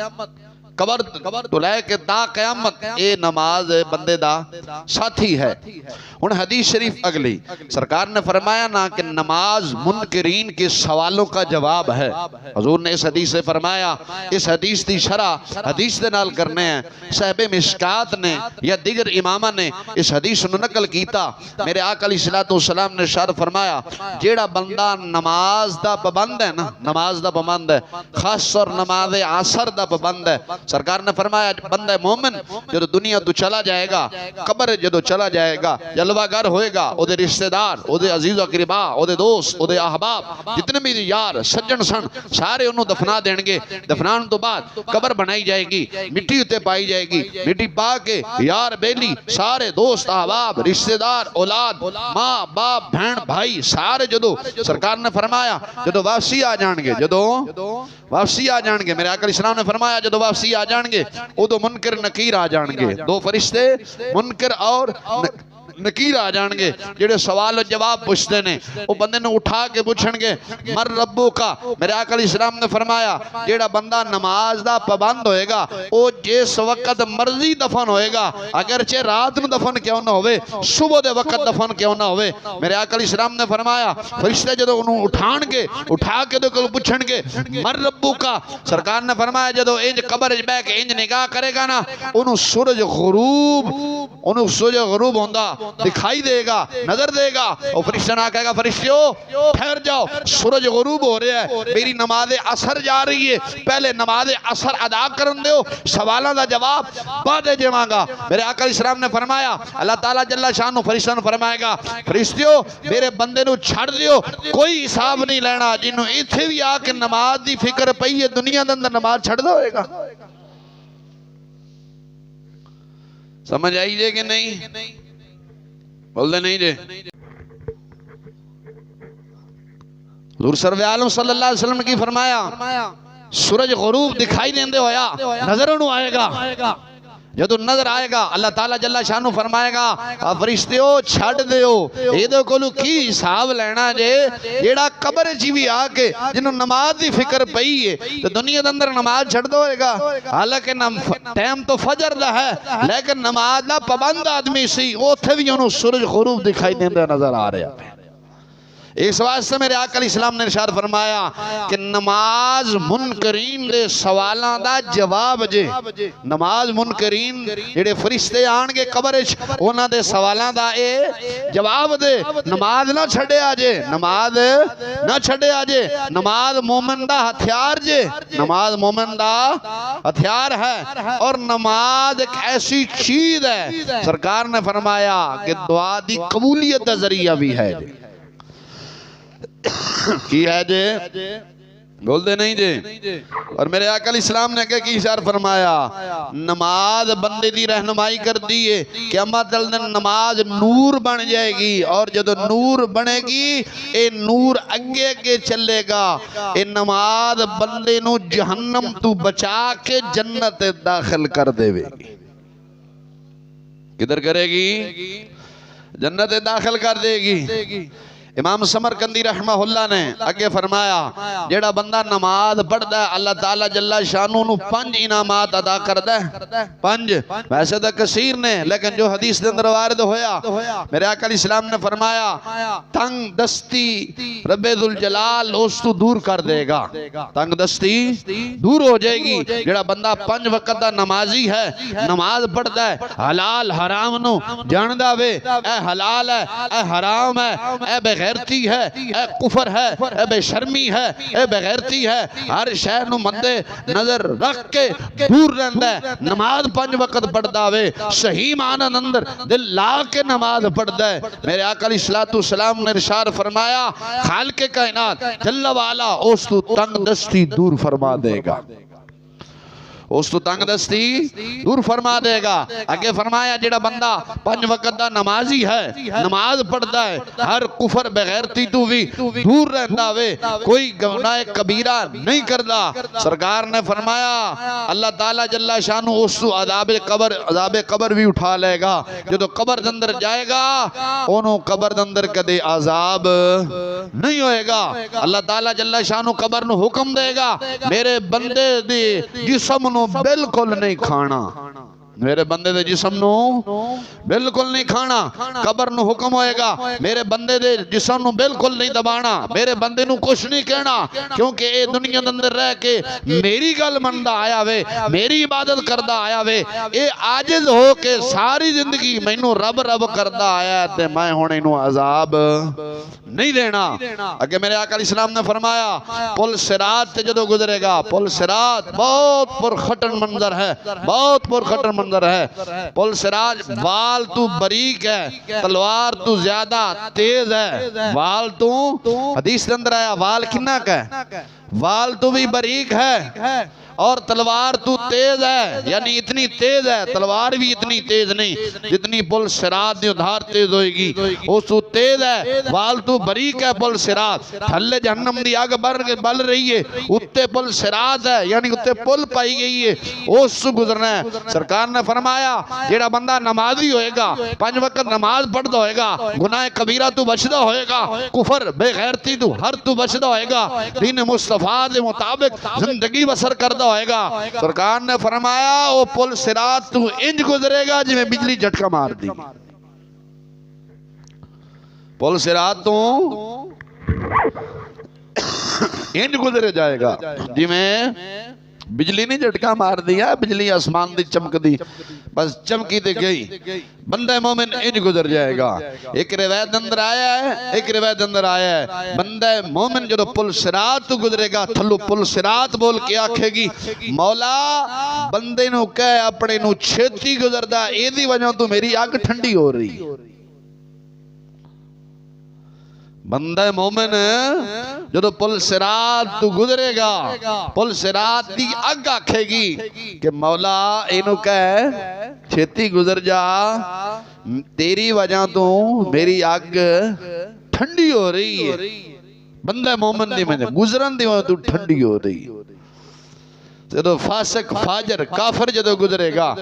قبر تو لے کے تا قیامت اے نماز بندے دا ساتھی ہے. ان حدیث شریف اگلی سرکار نے فرمایا نا کہ نماز منکرین کے سوالوں کا جواب ہے. حضور نے اس حدیث سے فرمایا, اس حدیث دی شرح حدیث دے نال کرنے ہیں. صاحب مشکات نے یا دیگر امامہ نے اس حدیث نو نقل کیتا. میرے آقا علیہ السلام نے ارشاد فرمایا جیڑا بندہ نماز دا پابند ہے نا, نماز دا پابند ہے, خاص طور نماز عصر دا پابند ہے. سرکار نے فرمایا بندہ مومن جدو دنیا تو چلا جائے گا, قبر جدو چلا جائے گا, جلوہ گر ہوئے گا, او دے رشتہ دار, او دے عزیز و اقربا, او دے دوست, او دے احباب جتنے بھی یار سجن سن سارے انہوں دفنا دیں گے. دفنان تو بعد قبر بنائی جائے گی, مٹی اتے پائی جائے گی. مٹی پا کے یار بیلی سارے دوست احباب رشتہ دار اولاد ماں باپ بہن بھائی سارے جدو سرکار نے فرمایا جدو واپسی آ جان گے, جدو واپسی آ جان گے. میرے آقا علیہ السلام نے فرمایا جدو واپسی آ جان گے ادو منکر نکیر آ جان گے. دو فرشتے منکر اور نکیر آ جان گے جڑے سوال و جواب پوچھتے نے. وہ بندے نے اٹھا کے پوچھن گے مر ربو کا. میرے آقا علیہ السلام نے فرمایا جیڑا بندہ نماز دا پابند ہوئے گا وہ جس وقت مرضی دفن ہوئے گا, اگرچہ رات نو دفن کیوں نہ ہوئے, صبح دے وقت دفن کیوں نہ ہوئے. میرے آقا علیہ السلام نے فرمایا فرشتے جدو انہوں اٹھا کے دو پوچھن گے مر ربو کا. سرکار نے فرمایا جدو انج قبر بہ کے انج نگاہ کرے گا نا انہوں سورج غروب ہوندا دکھائی دے گا, نظر دے گا. اور فرشتہ نہ کہے گا فرشتیوں ٹھہر جاؤ, سورج غروب ہو رہا ہے, میری نماز عصر جا رہی ہے, پہلے نماز عصر ادا کرن دیو, سوالاں دا جواب بعد دیواں گا. میرے آقا علیہ السلام نے فرمایا اللہ تعالیٰ جل شانہ فرشتہ نے فرمائے گا فرشتیوں میرے بندے نو چھڑ دیو, کوئی حساب نہیں لینا. جنہوں ایتھے بھی آ کے نماز دی فکر پئی ہے دنیا دے اندر نماز چھڑ دو ہوئے گا. سمجھ آئی جے کہ نہیں؟ بول دے نہیں جے. حضور سرور عالم صلی اللہ علیہ وسلم کی فرمایا سورج غروب دکھائی دیندے ہویا نظر انہوں آئے گا. جدو نظر آئے گا اللہ تعالیٰ جل شانہ فرمائے گا فرشتیوں چھڑ دیو, یہ دو کولو کی حساب لینا جے جیڑا قبر جی بھی آکے جنہوں نماز دی فکر پئی ہے تو دنیا دے اندر نماز چھڑ دو ہوئے گا. حالانکہ ٹائم تو فجر دا ہے لیکن نماز دا پابند آدمی سی, وہ تھے بھی انہوں سورج غروب دکھائی دیندے نظر آ رہے ہیں. اس واسطے میرے آقا علیہ السلام نے ارشاد فرمایا کہ نماز منکرین دے سوالاں دا جواب جے. نماز منکرین جڑے فرشتے آن گے قبر وچ انہاں دے سوالاں دا اے جواب دے. نماز نہ چھڈے آجے, نماز نہ چھڈے آجے. نماز مومن دا ہتھیار جے, نماز مومن دا ہتھیار ہے. اور نماز ایک ایسی چیز ہے سرکار نے فرمایا کہ دعا دی قبولیت دا ذریعہ بھی ہے. کی ہے جے بول دے نہیں جے. اور میرے آقا علیہ السلام نے کہ کی اشار فرمایا نماز بندے دی رہنمائی کر دیئے قیامت دن نماز نور بن جائے گی, اور جدو نور بنے گی اے نور اگے اگے چلے گا. اے نماز بندے نو جہنم تو بچا کے جنت داخل کر دے گی. کدھر کرے گی؟ جنت داخل کر دے گی۔ امام سمرقندی رحمہ اللہ نے اگے فرمایا جیڑا بندہ نماز پڑھدا ہے اللہ تعالیٰ جل شانہ نو 5 انعامات عطا کردا ہے۔ 5 ویسے تو کثیر نے، لیکن جو حدیث دے اندر وارد ہویا میرے آقا علیہ السلام نے فرمایا تنگ دستی رب ذوالجلال اس تو دور کر دے گا، تنگ دستی دور ہو جائے گی۔ جیڑا بندہ 5 وقت دا نمازی ہے، نماز پڑھدا ہے، حلال حرام نو جاندا وے، اے حلال ہے اے حرام ہے، اے بے غیرتی ہے اے کفر ہے اے بے شرمی ہے اے بے غیرتی ہے، ہر شے نو مدے نظر رکھ کے دور رہندا ہے، نماز 5 وقت پڑھدا وے، صحیح معنی اندر دل لا کے نماز پڑھدا ہے۔ میرے آقا علیہ السلام نے ارشاد فرمایا خالق کائنات جل وعلا اس تو تنگ دستی دور فرما دے گا، اس تو تنگ دستی دور فرما دے گا۔ اگے فرمایا جیڑا بندہ 5 وقت دا نمازی ہے، نماز پڑھدا ہے، ہر کفر بغیرتی تو بھی دور رہندا وے، کوئی گناہ کبیرہ نہیں کردا، سرکار نے فرمایا اللہ تعالیٰ جل شانہ اس تو عذاب قبر بھی اٹھا لے گا۔ جدو قبر دے اندر جائے گا انہوں قبر دے اندر کدے عذاب نہیں ہوئے گا۔ اللہ تعالیٰ جل شانہ قبر نو حکم دے گا میرے بندے دی جسم نو بالکل نہیں کھانا، میرے بندے دے جسم نو بالکل نہیں کھانا۔ قبر نو حکم ہوئے گا میرے بندے دے جسم نو بالکل نہیں دبانا، میرے بندے نو کچھ نہیں کہنا، کیونکہ اے دنیا دے اندر رہ کے میری گل مندا آیا وے، میری عبادت کردا آیا وے، اے عاجز ہو کے ساری زندگی مینوں رب رب کردا آیا ہے تے میں ہن اینوں عذاب نہیں دینا۔ اگے میرے آقا علیہ السلام نے فرمایا پل صراط تے جدو گزرے گا، پل صراط بہت پرخٹن منظر ہے، بہت پرخٹن منظر ہے۔ پل صراط وال تو بریک ہے، تلوار تو زیادہ تیز ہے، وال تو حدیث کے اندر آیا وال کنا کا ہے، وال تو بھی بریک ہے اور تلوار تو تیز ہے، یعنی اتنی تیز ہے، تلوار بھی اتنی تیز نہیں جتنی پل صراط دی دھار تیز ہوئے گی، اس تو تیز ہے، وال تو بریک ہے پل صراط، تھلے جہنم دی آگ بل رہی ہے، اتے پل صراط ہے، یعنی اتے پل پائی گئی ہے، اس سے گزرنا ہے۔ سرکار نے فرمایا جیڑا بندہ نمازی ہوئے گا، 5 وقت نماز پڑھدا ہوئے گا، گناہ کبیرہ تو بچدا ہوئے گا، کفر بے غیرتی تو ہر تو بچدا ہوئے گا، دین مصطفیٰ دے مطابق زندگی بسر کردہ ہوئے گا، سرکار نے فرمایا وہ پل صراط تو انج گزرے گا جی میں بجلی جھٹکا مار دی، پل صراط تو انج گزرے جائے گا جی میں بجلی نہیں جھٹکا مار دیا، بجلی آسمان دی چمک دی بس چمکی دے گئی، بندہ مومن انج گزر جائے گا۔ ایک روایت اندر آیا ہے، ایک روایت اندر آیا ہے بندہ مومن جدو پل صراط تو گزرے گا تھلو پل صراط بول کے آکھے گی مولا بندے نو کہے اپنے نو چھتی گزردہ ایدی وجہ تو میری آگ ٹھنڈی ہو رہی۔ بندہ مومن جدو پل صراط تو گزرے گا پل صراط دی اگ آکھے گی کہ مولا اینو کہے چھتی گزر جا تیری وجہ تو میری آگ ٹھنڈی ہو رہی ہے، بندہ مومن دی میں گزرن دی وجہ تو ٹھنڈی ہو رہی ہے۔ جدو فاسق فاجر کافر جدو گزرے گا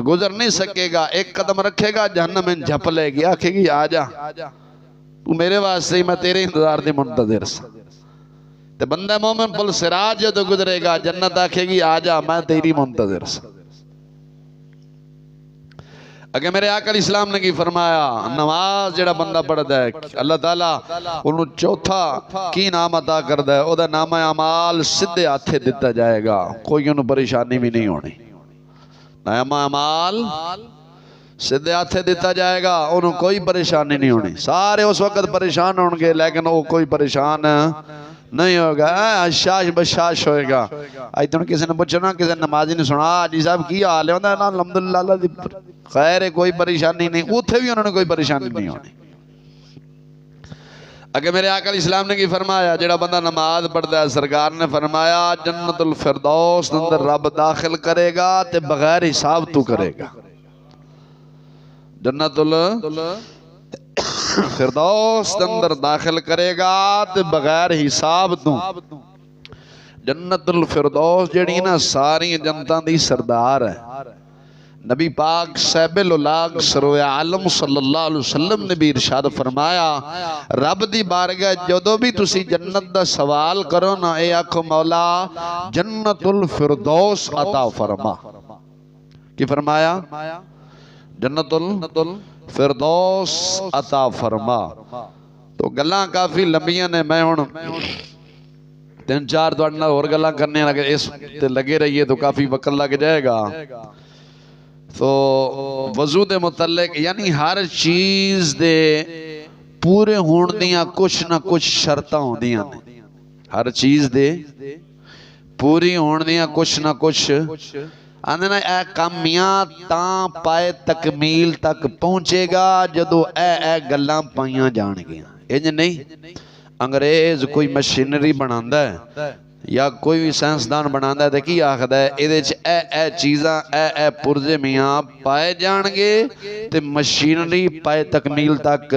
گزر نہیں سکے گا، ایک قدم رکھے گا جہنم میں جھپ لے گی، آکھے گی آجا تو میرے واسطے میں تیرے انتظار دی منتظر سا، تے بندہ مومن پل صراط جدو گزرے گا جنت آکھے گی آجا میں تیری منتظر سا۔ اگر میرے آقا علیہ السلام نے کی فرمایا نماز جڑا بندہ پڑھتا ہے اللہ تعالیٰ انہوں چوتھا کی نام عطا کرتا ہے، او دا نام اعمال سدھے ہاتھے دیتا جائے گا، کوئی انہوں پریشانی بھی نہیں ہونی، نام اعمال سدھے ہاتھے دیتا جائے گا، انہوں کوئی پریشانی نہیں ہونی، سارے اس وقت پریشان ہوں گے لیکن وہ کوئی پریشان نہیں ہوگا، اشاش بشاش ہوئے گا۔ آئی تو کسی نے پوچھنا کسی نمازی نے سنا جی صاحب کی حال ہے الحمدللہ اللہ خیر ہے کوئی پریشانی نہیں، اتھے بھی انہوں نے کوئی پریشانی نہیں ہونی۔ اگر میرے آقا علیہ السلام نے کی فرمایا جڑا بندہ نماز پڑھتا ہے سرکار نے فرمایا جنت الفردوس اندر رب داخل کرے گا تے بغیر حساب تو کرے گا، جنت الفردوس اندر داخل کرے گا تے بغیر حساب تو۔ جنت الفردوس جڑی نا ساری جنتاں دی سردار ہے، نبی پاک صاحب الاولاق سرور عالم صلی اللہ علیہ وسلم نے بھی ارشاد فرمایا رب دی بارگاہ جدو بھی تسی جنت دا سوال کرو نا اے آکھو مولا جنت الفردوس عطا فرما کی فرمایا جنت الفردوس عطا فرما تو گلاں کافی لمبیاں نے میں ہوں 3-4 دوڑنا اور گلاں کرنے لگے اس تے لگے رہیے تو کافی وقت لگ جائے گا تو وضو دے متعلق یعنی ہر چیز دے پورے ہون دیاں کچھ نہ کچھ شرطاں ہون دیاں ہر چیز دے پوری ہون دیاں کچھ نہ کچھ آندھے نا اے کامیاں تاں پائے تکمیل تک پہنچے گا جدو اے گلاں پائیاں جان گیا انج نہیں انگریز کوئی مشینری بناندہ ہے یا کوئی بھی سائنسدان بناندہ ہے دیکھی آخدہ ہے ایدھے چھ اے چیزاں اے پرزے میاں پائے جان گے تے مشینری پائے تکمیل تک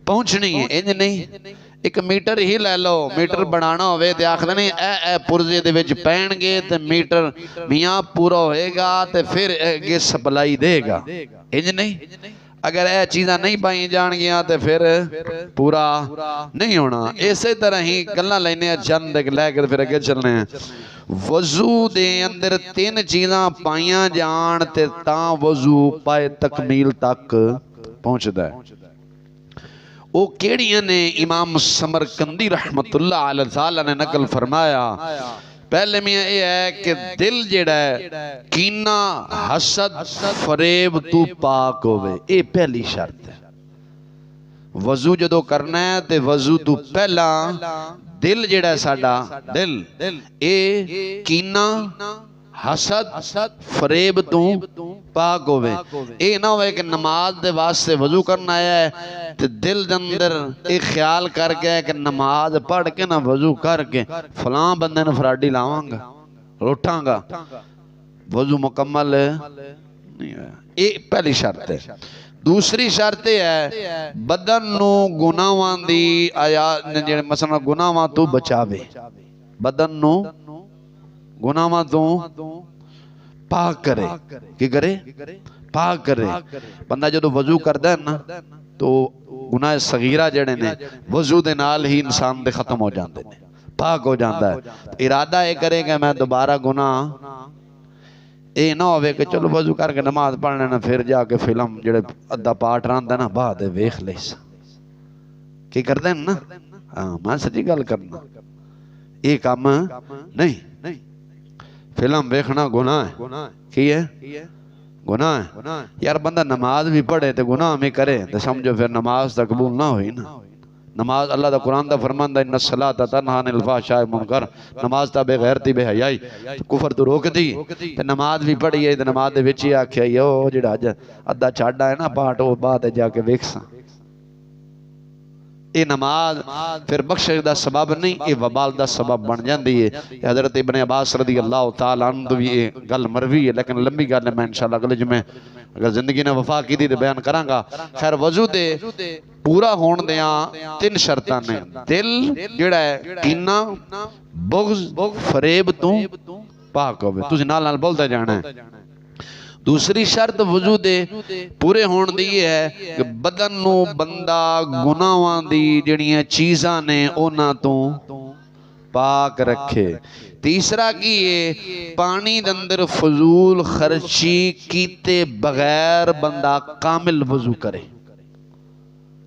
پہنچنی ہے انج نہیں ایک میٹر ہی لے لو میٹر بنانا ہوئے تے آخدہ نہیں اے پرزے دے وچ پہن گے تے میٹر میاں پورا ہوئے گا تے پھر اگے سپلائی دے گا انج نہیں اگر اے چیزاں نہیں پائیں جان گیا تے پھر پورا نہیں ہونا اسی طرح ہی گلاں لینے چند لے کر پھر اگے چلنے ہیں وضو دے اندر 3 چیزاں پائیاں جان تے تاں وضو پائے تکمیل تک پہنچ دے او کیڑیاں نے امام سمرقندی رحمت اللہ علیہ تعالیٰ نے نقل فرمایا پہلے میں یہ ہے کہ دل جڑا ہے کینہ حسد فریب تو پاک ہوئے یہ پہلی شرط ہے وضو جدو کرنا ہے تے وضو تو پہلا دل جڑا ہے ساڑا دل اے کینہ حسد فریب تو پاک ہوئے اے نہ ہوئے کہ نماز دے واسطے وضو کرنا ہے تے دل دندر ایک خیال کر کے کہ نماز پڑھ کے نہ وضو کر کے فلاں بندے نے فراڈی لاؤں گا روٹھاں گا وضو مکمل نہیں ہے یہ پہلی شرط ہے دوسری شرط ہے بدن نو گناہاں دی مثلا گناہاں تو بچاوے بدن نو گناہاں تو پاک کرے کی کرے پاک کرے بندہ جدو وضو کردا ہے نا تو گناہ صغیرہ جڑے نے وضو دے نال ہی انسان دے ختم ہو جاندے نے پاک ہو جاندہ ہے ارادہ یہ کرے کہ میں دوبارہ گناہ اے نہ ہوئے کہ چلو وضو کر کے نماز پڑھنے نا پھر جا کے فلم جڑے ادھا پاٹ راندہ نا بعد ویخ لیسا کی کردے نا میں سچی گل کرنا یہ کام نہیں فلم ویکھنا گناہ ہے کی ہے گناہ ہے یار بندہ نماز بھی پڑھے تے گناہ میں کرے تے سمجھو پھر نماز تا قبول نہ ہوئی نا نماز اللہ دا قرآن دا فرماندہ ان الصلاۃ تنہا عن الفحشاء والمنکر نماز تا بے غیرتی بے حیائی کفر تو روک دی تے نماز بھی پڑھی ہے تے نماز دے وچ ہی آکھیا یو جڑا ادھا چھاڑا ہے نا پاٹ وہ بات ہے جا کے ویکھساں یہ نماز پھر بخشش دا سبب نہیں یہ وبال دا سبب بن جاندی ہے حضرت ابن عباس رضی اللہ تعالیٰ عنہ بھی یہ گل مروی ہے لیکن لمبی گل ہے میں انشاءاللہ اگلے جمعے اگر زندگی نے وفا کی دی بیان کراں گا خیر وضو دے پورا ہون دیاں 3 شرطاں نے دل جڑا ہے کینہ بغض فریب تو پاک ہوئے تسی نال نال بولتے جانا ہے دوسری شرط وضو دے پورے ہون دی ہے کہ بدن نو بندہ گناہاں دی جڑیاں چیزاں نے اونا تو پاک رکھے تیسرا کی ہے پانی دندر فضول خرچی کیتے بغیر بندہ کامل وضو کرے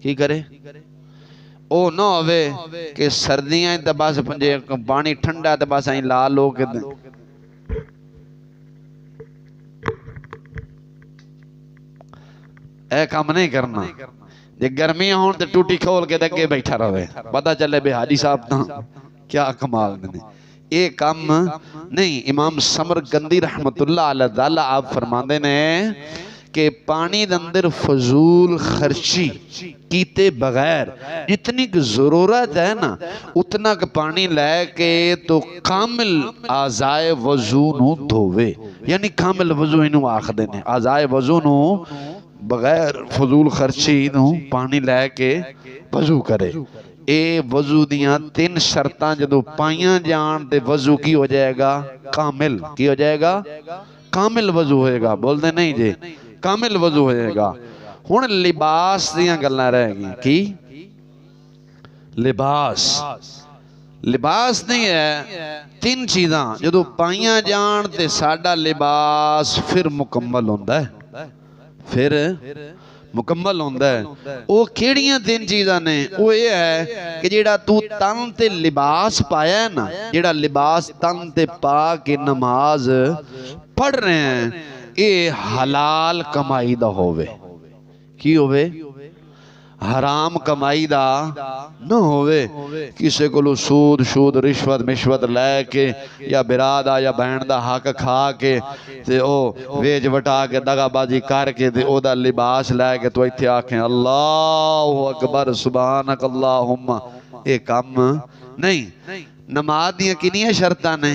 کی کرے او نہ ہوئے کہ سردیاں تباہ سے پنجے پانی ٹھنڈا تباہ سے لال ہو کے دیں اے کام نہیں کرنا جے گرمیاں ہون تے ٹوٹی کھول کے دگے بیٹھا رہے پتہ چلے بے حاجی صاحب تاں کیا کمال نے اے کام نہیں امام سمرقندی رحمت اللہ علیہ تعالیٰ آپ فرماندے نے کہ پانی دندر فضول خرچی کیتے بغیر جتنی کی ضرورت ہے نا اتنا کہ پانی لے کے تو کامل آزائے وضو نو دھوے یعنی کامل وضو انہوں آخ دینے آزائے وضو نو بغیر فضول خرچی نو پانی لے کے وضو کرے اے وضو دیاں 3 شرطاں جدو پائیاں جان دے وضو کی ہو جائے گا کامل کی ہو جائے گا کامل وضو ہوئے گا، بول دے نہیں جی کامل وضو ہوئے گا۔ ہن لباس دیاں گلاں رہ گئی کی لباس لباس نہیں ہے تین چیزاں جدو پائیاں جان تے ساڈا لباس پھر مکمل ہوندا ہے، پھر مکمل ہوندا ہے۔ وہ کیڑیاں تین چیزاں نے؟ وہ یہ ہے کہ جیڑا تو تن تے لباس پایا ہے نا، جیڑا لباس تن تے پا کے نماز پڑھ رہے ہیں، یہ حلال کمائی دا ہوئے۔ کی ہوئے؟ حرام کمائی دا نہ ہوئے۔ کسے کو سود شود رشوت مشوت لے کے یا برادہ یا بہن دا حق کھا کے تے او ویج وٹا کے دگا بازی کر کے تے او دا لباس لے کے تو ایتھے آکھیں اللہ اکبر سبحانک اللہم، اے کم نہیں۔ نماز دیاں کنیاں شرطاں نے؟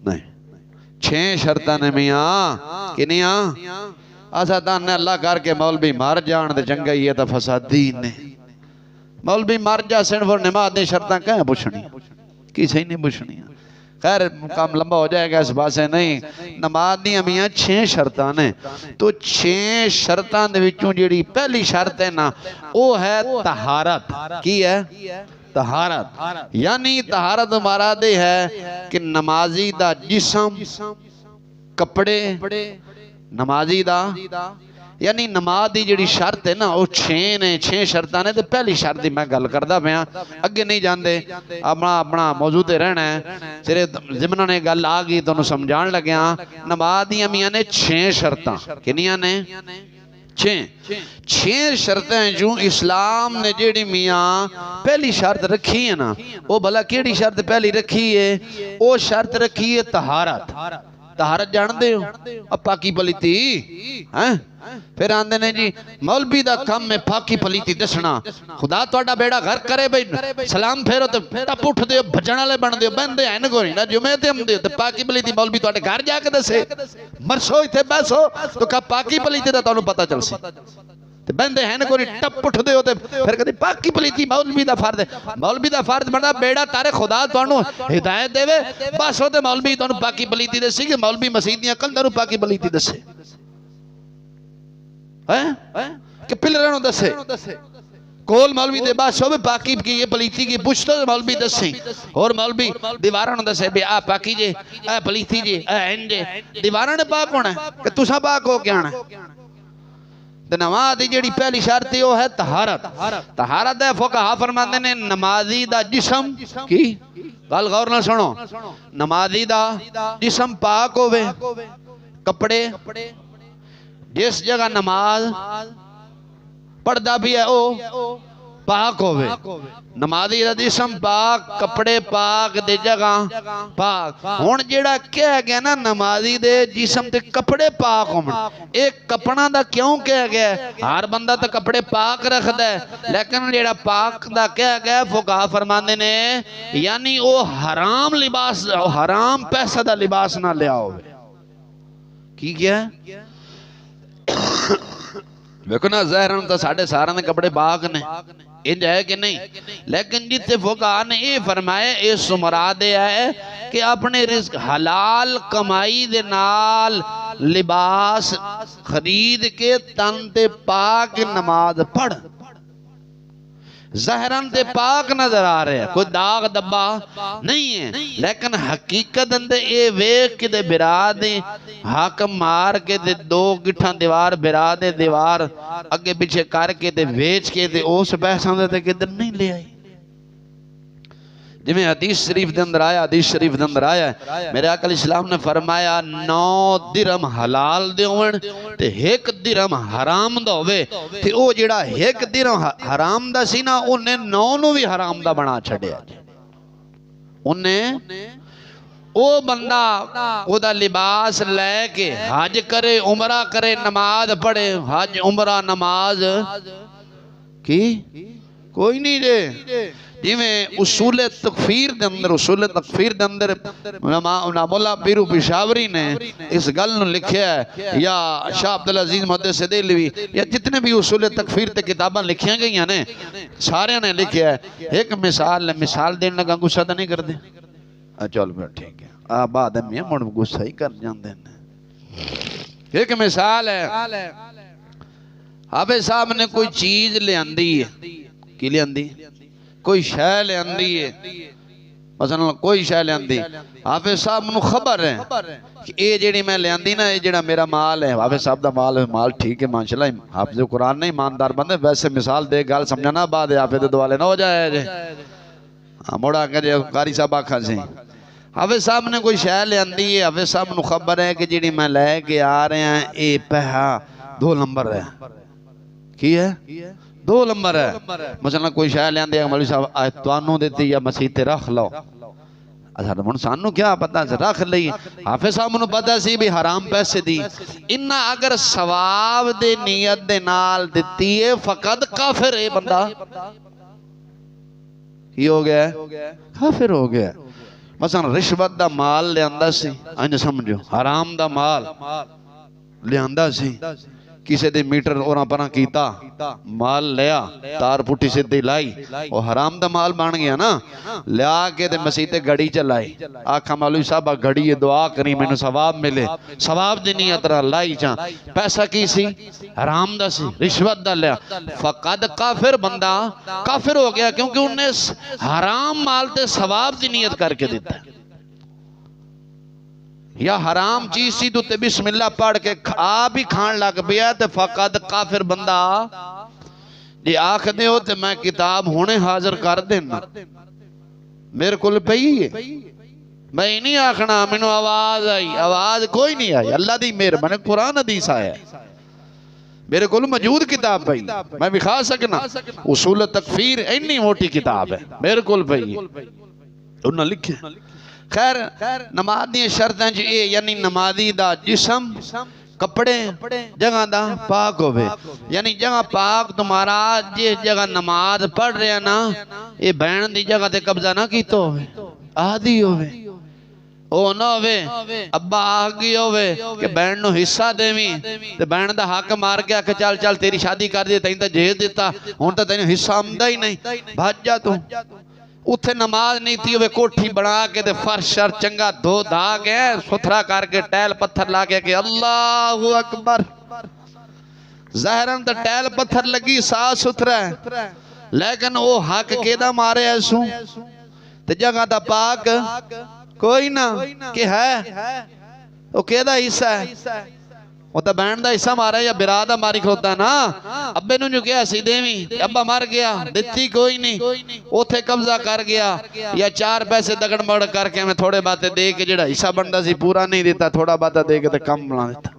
نہیں 6 شرطاں نے میاں، کنیاں؟ آسا تانے اللہ کر کے مولوی مار جان دے چنگا ہی ہے تا فسادی نے۔ مولوی مار جا سن پر نماز دے شرطاں کہیں پوچھنی کی صحیح نہیں پوچھنی۔ خیر کام لمبا ہو جائے گا اس باسے نہیں۔ نماز دی میاں 6 شرطاں نے، تو 6 شرطاں دے وچوں جیڑی پہلی شرط ہے نا وہ ہے طہارت۔ کی ہے؟ طہارت۔ یعنی طہارت مراد ہے کہ نمازی دا جسم کپڑے نمازی دا یعنی نماز دی جڑی شرط ہے نا وہ 6 نے، 6 شرطاں نے۔ تے پہلی شرط دی میں گل کردا پیا، اگے نہیں جاندے، اپنا موضوع تے رہنا ہے۔ تیرے ضمن نے گل آ گئی تانوں سمجھان لگیا۔ نماز دیاں میاں نے 6 شرطاں، کنیاں نے؟ 6 شرطیں جو اسلام نے جیڑی میاں پہلی شرط رکھی ہے نا، وہ بھلا کیڑی شرط پہلی رکھی ہے؟ وہ شرط رکھی ہے طہارت۔ طہارت جان دے ہو؟ اب پاکی پلیتی پھر آندے نے جی مولوی دا کم میں پاکی پلیتی دسنا۔ خدا توڑا بیڑا گھر کرے بھئی سلام پھیرو تے ٹپ اٹھ دیو بھجن والے بن دیو بندے ہیں نگوری نا جمعے تے ہم دیو تے پاکی پلیتی مولوی توڑے گھر جا کے دسے مرسو ہی تھے بیسو تو کہا پاکی پلیتی دا تانوں پتہ چل سی تے بندے ہیں نگوری ٹپ اٹھ دیو تے پھر کہتے پاکی پلیتی مولوی دا فرد ہے۔ مولوی دا فرد بنا بیڑا تارے خدا توانو ہدایت دے وے بس ہوتے مولوی توانو پاکی پلیتی دے سی کہ مولوی مسیدیاں کندروں پاکی پلیتی دے سے کہ پلرانوں دے سے کول مولوی دے بس ہوئے پاکی کی یہ پلیتی کی پوچھتو مولوی دے سے اور مولوی دیوارانوں دے سے بے آ پاکی جے آ پلیتی جے آ انجے دیواران پاک ہونا ہے کہ تسا پاک ہو کیا ہے؟ نماز دی جڑی پہلی شرط ہے وہ ہے طہارت۔ طہارت ہے فقہا فرماندے نے نمازی دا جسم کی گل غور نہ سنو، نمازی دا جسم پاک ہوئے، کپڑے جس جگہ نماز پڑھدا بھی ہے او پاک ہوئے، نمازی دا جسم پاک کپڑے پاک دے جگہ پاک۔ ہون جیڑا کہہ گیا نا نمازی دے جسم تے کپڑے پاک ہوں، ایک کپڑا دا کیوں کہہ گیا ہے؟ ہر بندہ تا کپڑے پاک رکھ دے لیکن جیڑا پاک دا کہہ گیا فقہا فرماندے نے یعنی او حرام لباس حرام پیسہ دا لباس نہ لیا ہوئے۔ کی کیا ہے؟ ویکھنا ظاہران تا ساڑھے ساران دے کپڑے پاک نے انج ہے کہ نہیں، لیکن جتے فقہا نے یہ فرمائے اس مراد ہے کہ اپنے رزق حلال کمائی دے نال لباس خرید کے تن تے پاک نماز پڑھ، ظاہران تے پاک نظر آ رہے ہیں، کوئی داغ دبا نہیں ہے، لیکن حقیقت اندے اے ویک کے دے برا دے حاکم مار کے دے 2 گٹھاں دیوار برا دے دیوار اگے پیچھے کر کے دے ویچ کے دے اس پیسوں دے کدھر نہیں لے آئی۔ جمیں حدیث شریف دے اندر آیا، حدیث شریف دے اندر آیا ہے میرے آقا علیہ السلام نے فرمایا 9 درہم حلال دے ہوئن تے 1 درہم حرام دا ہوئے تے او جڑا 1 درہم حرام دا سی نا انہیں 9 نو بھی حرام دا بنا چھڑے آجے۔ انہیں او بندہ او دا لباس لے کے حج کرے عمرہ کرے نماز پڑھے، حج عمرہ نماز کی کوئی نہیں دے جیویں اصول تکفیر دے اندر مولا پیرو پشاوری نے اس گل نو لکھیا ہے یا شاہ عبدالعزیز محدث دہلوی یا جتنے بھی اصول تکفیر تے کتاباں لکھیاں گئی ہیں سارے نے لکھیا ہے۔ ایک مثال دین لگا غصہ تو نہیں کر دے چل پھر ٹھیک ہے آ بعد میں مڑ غصہ ہی کر جاندے نے۔ ایک مثال ہے، حافظ صاحب نے کوئی چیز لے آندی ہے، کی لے آندی؟ کوئی شے لے آندی ہے، مثلا کوئی شے لے آندی، حافظ صاحب نو خبر ہے کہ اے جیڑی میں لے آندی نا، اے جیڑا میرا مال ہے، حافظ صاحب دا مال ہے، مال ٹھیک ہے ماشاءاللہ، حافظ قرآن نہیں ایماندار بندے، ویسے مثال دے گال سمجھنا بعد حافظ دوالے نہ ہو جائے جے موڑا کہ جے قاری صاحب آکھا سی حافظ صاحب نے کوئی شے لے آندی ہے، حافظ صاحب نو خبر ہے کہ جیڑی میں لے کے آ رہے ہیں اے پہا 2 نمبر ہے، کی ہے 2 نمبر ہے، مثلا کوئی شے لے آندی ہے مولوی صاحب توانوں دیتی یا مسیح تے رکھ لو، من سانو کیا پتا رکھ لئی، حافظ صاحب نو پتا سی بھی حرام پیسے دی، انہا اگر ثواب دے نیت دے نال دیتی ہے فقط کافر ہے بندہ، یہ ہو گیا ہے کافر ہو گیا ہے۔ مثلا رشوت دا مال لے آندہ سی، انج سمجھو حرام دا مال لے آندہ سی، کسی دے میٹر اوراں پران کیتا، مال لیا، تار پوٹی سے دی لائی، وہ حرام دا مال بان گیا نا، لیا کے دے مسیح تے گھڑی چلائی، آکھا مولوی صاحب گھڑی دعا کری میں نے ثواب ملے، ثواب دی نیت رہا لائی چاں، پیسہ کی سی حرام دا سی، رشوت دا لیا، فقد کافر بندہ کافر ہو گیا، کیونکہ انہیں حرام مال تے ثواب دی نیت کر کے دیتا ہے، یا حرام چیز سی تو تے بسم اللہ پڑھ کے آپ ہی کھان لگ پیا تے فقط کافر بندہ جی آکھ دے ہو تے میں کتاب ہونے حاضر کر دینا میرے کل پہی ہے میں نہیں آکھنا منو آواز آئی آواز کوئی نہیں آئی اللہ دی میرے میں نے قرآن حدیث آیا میرے کل موجود کتاب پہی میں بھی خواہ سکنا اصول تکفیر اتنی موٹی کتاب ہے میرے کل پہی ہے انہوں نے لکھے خیر نماز دی شرطیں جو اے یعنی نمازی دا جسم کپڑے جگہ دا پاک ہوئے یعنی جگہ پاک تمہارا جس جگہ نماز پڑھ رہے ہیں نا یہ بین دی جگہ تے قبضہ نہ کی تو ہوئے آدھی ہوئے او نہ ہوئے ابا آگی ہوئے کہ بین نو حصہ دے میں تے بین دا حق مار گیا کہ چل چل تیری شادی کر دی تین تا جہیز دیتا ہون تا تین حصہ آمدہ ہی نہیں بھاج جا تو اتھے نماز نہیں تھی ہوئے کوٹھی بڑھا کے دے فرش شر چنگا دھو دھا گئے ستھرا کر کے ٹیل پتھر لا کے کہ اللہ اکبر ظاہراً تا ٹیل پتھر لگی ساتھ ستھرا ہے لیکن وہ حق کیدہ مارے ایسوں تے جگہ دا پاک کوئی نہ کہ ہے وہ کیدہ حصہ ہے وہ تا بینڈ دا حصہ مارا یا برادہ ماری کھوتا نا ابے نو جو کیا سی دیویں ابا مار گیا دیتی کوئی نہیں اوتھے قبضہ کر گیا یا 4 پیسے دگڑ مڑ کر کے ہمیں تھوڑے باتیں دے کے جڑا حصہ بندہ سی پورا نہیں دیتا تھوڑا باتیں دے کے تے کم بنا دیتا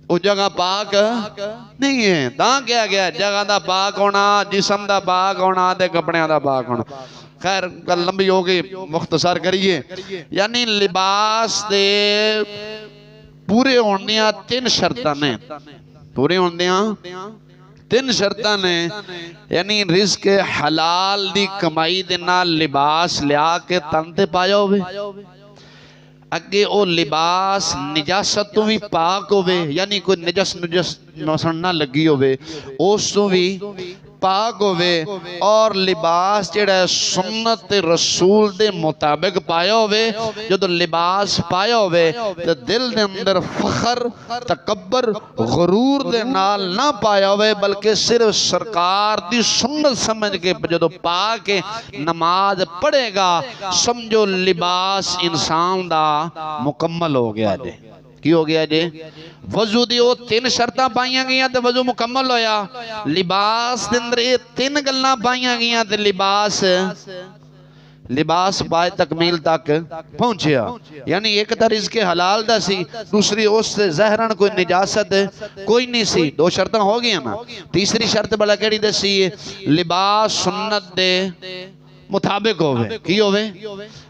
وہ جگہ پاک نہیں ہے تاں کیا گیا جگہ دا پاک ہونا جسم دا پاک ہونا دے کپڑیاں دا پاک ہونا خیر کل لمبی ہوگی مختصر کریے یعنی لباس دے پورے ہوندیاں 3 شرطہ نے پورے ہوندیاں 3 شرطہ نے یعنی رزق حلال دی کمائی دینا لباس لیا کے تنتے پایا ہوئے اگے او لباس نجاست تو بھی پاک ہوئے یعنی کوئی نجس نہ لگی ہوئے اس تو بھی پاک ہوئے اور لباس جڑا سنت رسول دے مطابق پایا ہوئے جو تو لباس پایا ہوئے تو دل دے اندر فخر تکبر غرور دے نال نہ پایا ہوئے بلکہ صرف سرکار دی سنت سمجھ کے جو تو پاک نماز پڑھے گا سمجھو لباس انسان دا مکمل ہو گیا جے کی ہو گیا جے وضو دی وہ 3 شرطاں پائیاں گیاں تے وضو مکمل ہویا لباس دے اندر یہ 3 گلاں پائیاں گیاں تے لباس پائے تکمیل تک پہنچیا یعنی ایک تا رزق حلال دا سی دوسری اس سے ظاہراً کوئی نجاست کوئی نہیں سی 2 شرطاں ہو گیا نا تیسری شرط بلا کیڑی دے سی لباس سنت دے مطابق ہوئے کی ہوئے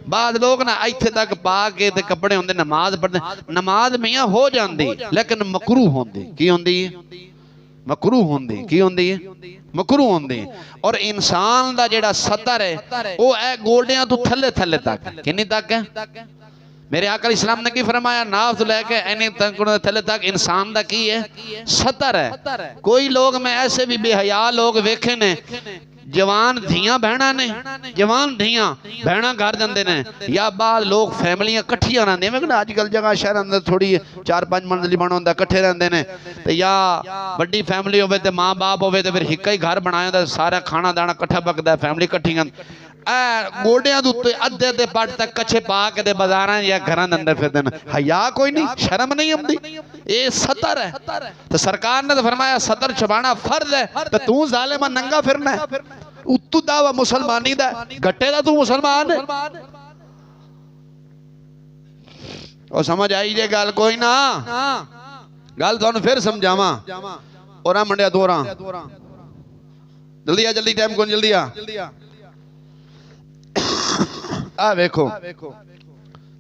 بعد لوگ نا ایتھے تک پاکے تے کپڑے ہوندے نماز پڑھنے نماز میاں ہو جاندی لیکن مکروہ ہوندی کی ہوندی ہے مکروہ ہوندی کی ہوندی ہے مکروہ ہوندی اور انسان دا جیڑا سطر ہے وہ اے گولڈیاں تو تھلے تھلے تک کنی تک ہے میرے آقا اسلام نے کی فرمایا ناف تو لے کے اینی تھلے تک انسان دا کی ہے سطر ہے کوئی لوگ میں ایسے بھی بے حیا لوگ ویکھے نے جوان دھیاں بہنا نے جوان دھیاں بہنا گھر جاندے نے یا بعد لوگ فیملیاں کٹھیاں رہندے میں آج کل جگہ شہر اندر تھوڑی 4-5 منزلی بنا ہوندا کٹھے رہندے نے تے یا بڑی فیملی ہوے تے ماں باپ ہوے تے پھر ہکا ہی گھر بنایا تے سارا کھانا دانا کٹھا پکدا ہے فیملی کٹھیاں گوڑیاں دے اوتے ادھے ادھے پٹ تک کچھے پا کے تے بازاراں یا گھراں دے اندر پھردے نے حیا کوئی نہیں شرم نہیں ہوندی اے سطر ہے تے سرکار نے فرمایا سطر چھپانا فرض ہے تے تو ظالما ننگا پھرنا ہے اتو دعوی مسلمانی دا گھٹے دا تو مسلمان ہے اور سمجھ آئی جے گل کوئی نہ گل تھانوں پھر سمجھاواں اوراں منڈیا دوراں جلدی آ جلدی ٹائم کون جلدی آ ویکھو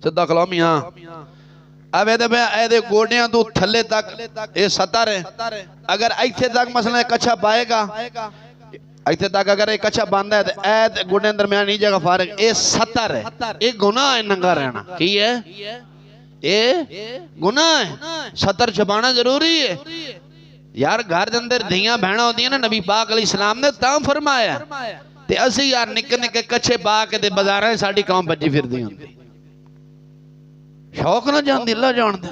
سدھا کلامی ہاں اب اے گوڑیاں تو تھلے تک اے سطر ہے اگر ایتھے تک مثلا کچھا پائے گا ایتھے تک اگر ایک کچھا باندھا ہے تو اے گوڑیاں درمیان نہیں جگہ فارغ اے سطر ہے اے گناہ ہے ننگا رہنا کی ہے اے گناہ ہے سطر چھپانا ضروری ہے یار گھر دے اندر دھیاں بہنا ہوتی ہیں نا نبی پاک علیہ السلام نے تاں فرمایا تے اسی یار نکے نکے کچھے پا کے تے بازاراں ساڈی قوم بجی پھردی ہوندی شوق نہ جاندی اللہ جان دے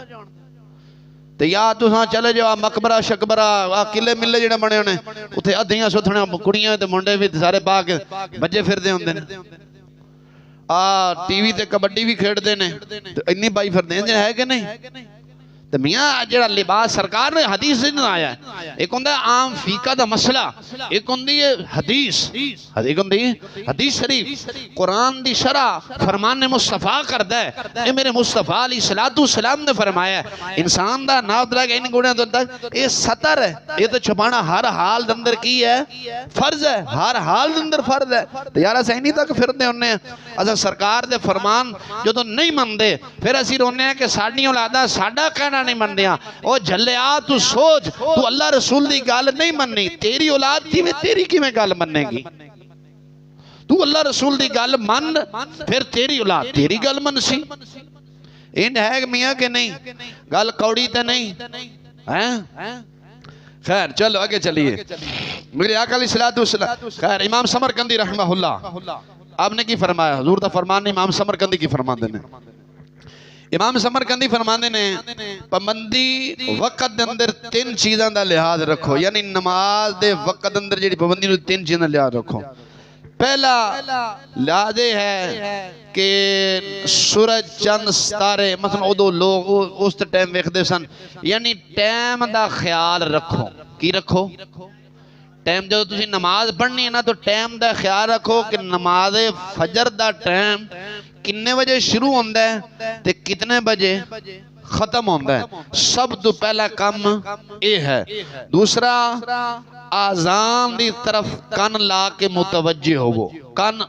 تے یا تساں چلے جاؤ مقبرہ شکبرہ قلعے ملے جڑے بنے ہونے اوتھے ادھیاں سوتھڑیاں کڑیاں تے منڈے بھی سارے پا کے بجے پھردے ہوندے نے ٹی وی تے کبڈی بھی کھیڈدے نے تے انی بائی پھردے ہیں ہے کہ نہیں تو میاں جڑا لباس سرکار نے حدیث سے آیا ہے ایک ہوندہ ہے عام فیقہ دا مسئلہ ایک ہوندی ہے حدیث ایک ہوندی ہے حدیث شریف قرآن دی شرع فرمان مصطفیٰ کردہ ہے اے میرے مصطفیٰ علیہ السلام نے فرمایا ہے انسان دا ناو دلائے گا ان گوڑیاں تو تک اے سطر ہے یہ تو چھپانا ہر حال دندر کی ہے فرض ہے ہر حال دندر فرض ہے تو یارہ سہنی تک پھر دے ہونے ہیں اچھا سرکار دے فرمان جو تو نہیں مندے پھر اسی رونے ہیں کہ ساڑنی اولادہ ساڑا کہنا نہیں مندیاں او جھلیا تو سوچ تو اللہ رسول دی گال نہیں مننی تیری اولاد تھی میں تیری کی میں گال مننے گی تو اللہ رسول دی گال من پھر تیری اولاد تیری گال من سی ان ہے میاں کہ نہیں گال کوڑی تے نہیں خیر چلو آگے چلیے میرے آقا علیہ السلام خیر امام سمرقندی رحمہ اللہ آپ نے کی فرمایا حضور دا فرمان امام سمرقندی کی فرمان دینے امام سمرقندی فرماندے نے پابندی وقت دے اندر 3 چیزاں دا لحاظ رکھو یعنی نماز دے وقت اندر جڑی پابندی نو 3 چیزاں دا لحاظ رکھو پہلا لحاظ ہے کہ سورج چند ستارے مثلا ادو لوگ اس ٹائم ویکھدے سن یعنی ٹائم دا خیال رکھو کی رکھو ٹائم جو تسی نماز پڑھنی ہے نا تو ٹائم دا خیال رکھو کہ نماز فجر دا ٹائم کتنے بجے شروع ہوندہ ہے تے کتنے بجے ختم ہوندہ ہے سب تو پہلا کام اے ہے دوسرا آزان دی طرف کان لا کے متوجہ ہو کان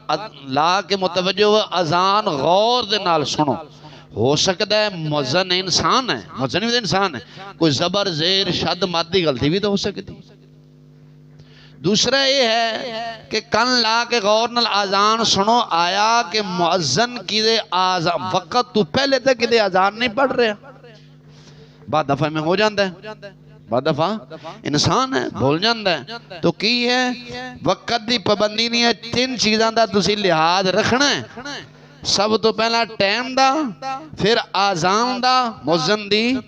لا کے متوجہ ہو آزان غور دے نال سنو ہو سکتا ہے مؤذن انسان ہے مؤذن انسان ہے کوئی زبر زیر شد مادی غلطی بھی تو ہو سکتی دوسرا یہ ہے کہ کن لا کے غور نال آزان سنو آیا کہ مؤذن کی دے آزان وقت تو پہلے تک کی دے آزان نہیں پڑھ رہے بعد دفعہ میں ہو جاندہ ہے بعد دفعہ انسان ہے بھول جاندہ ہے تو کی ہے وقت دی پابندی نہیں ہے 3 چیزاں دا تسی لحاظ رکھنا ہے سب تو پہلا ٹائم دا پھر آزان دا مؤذن دی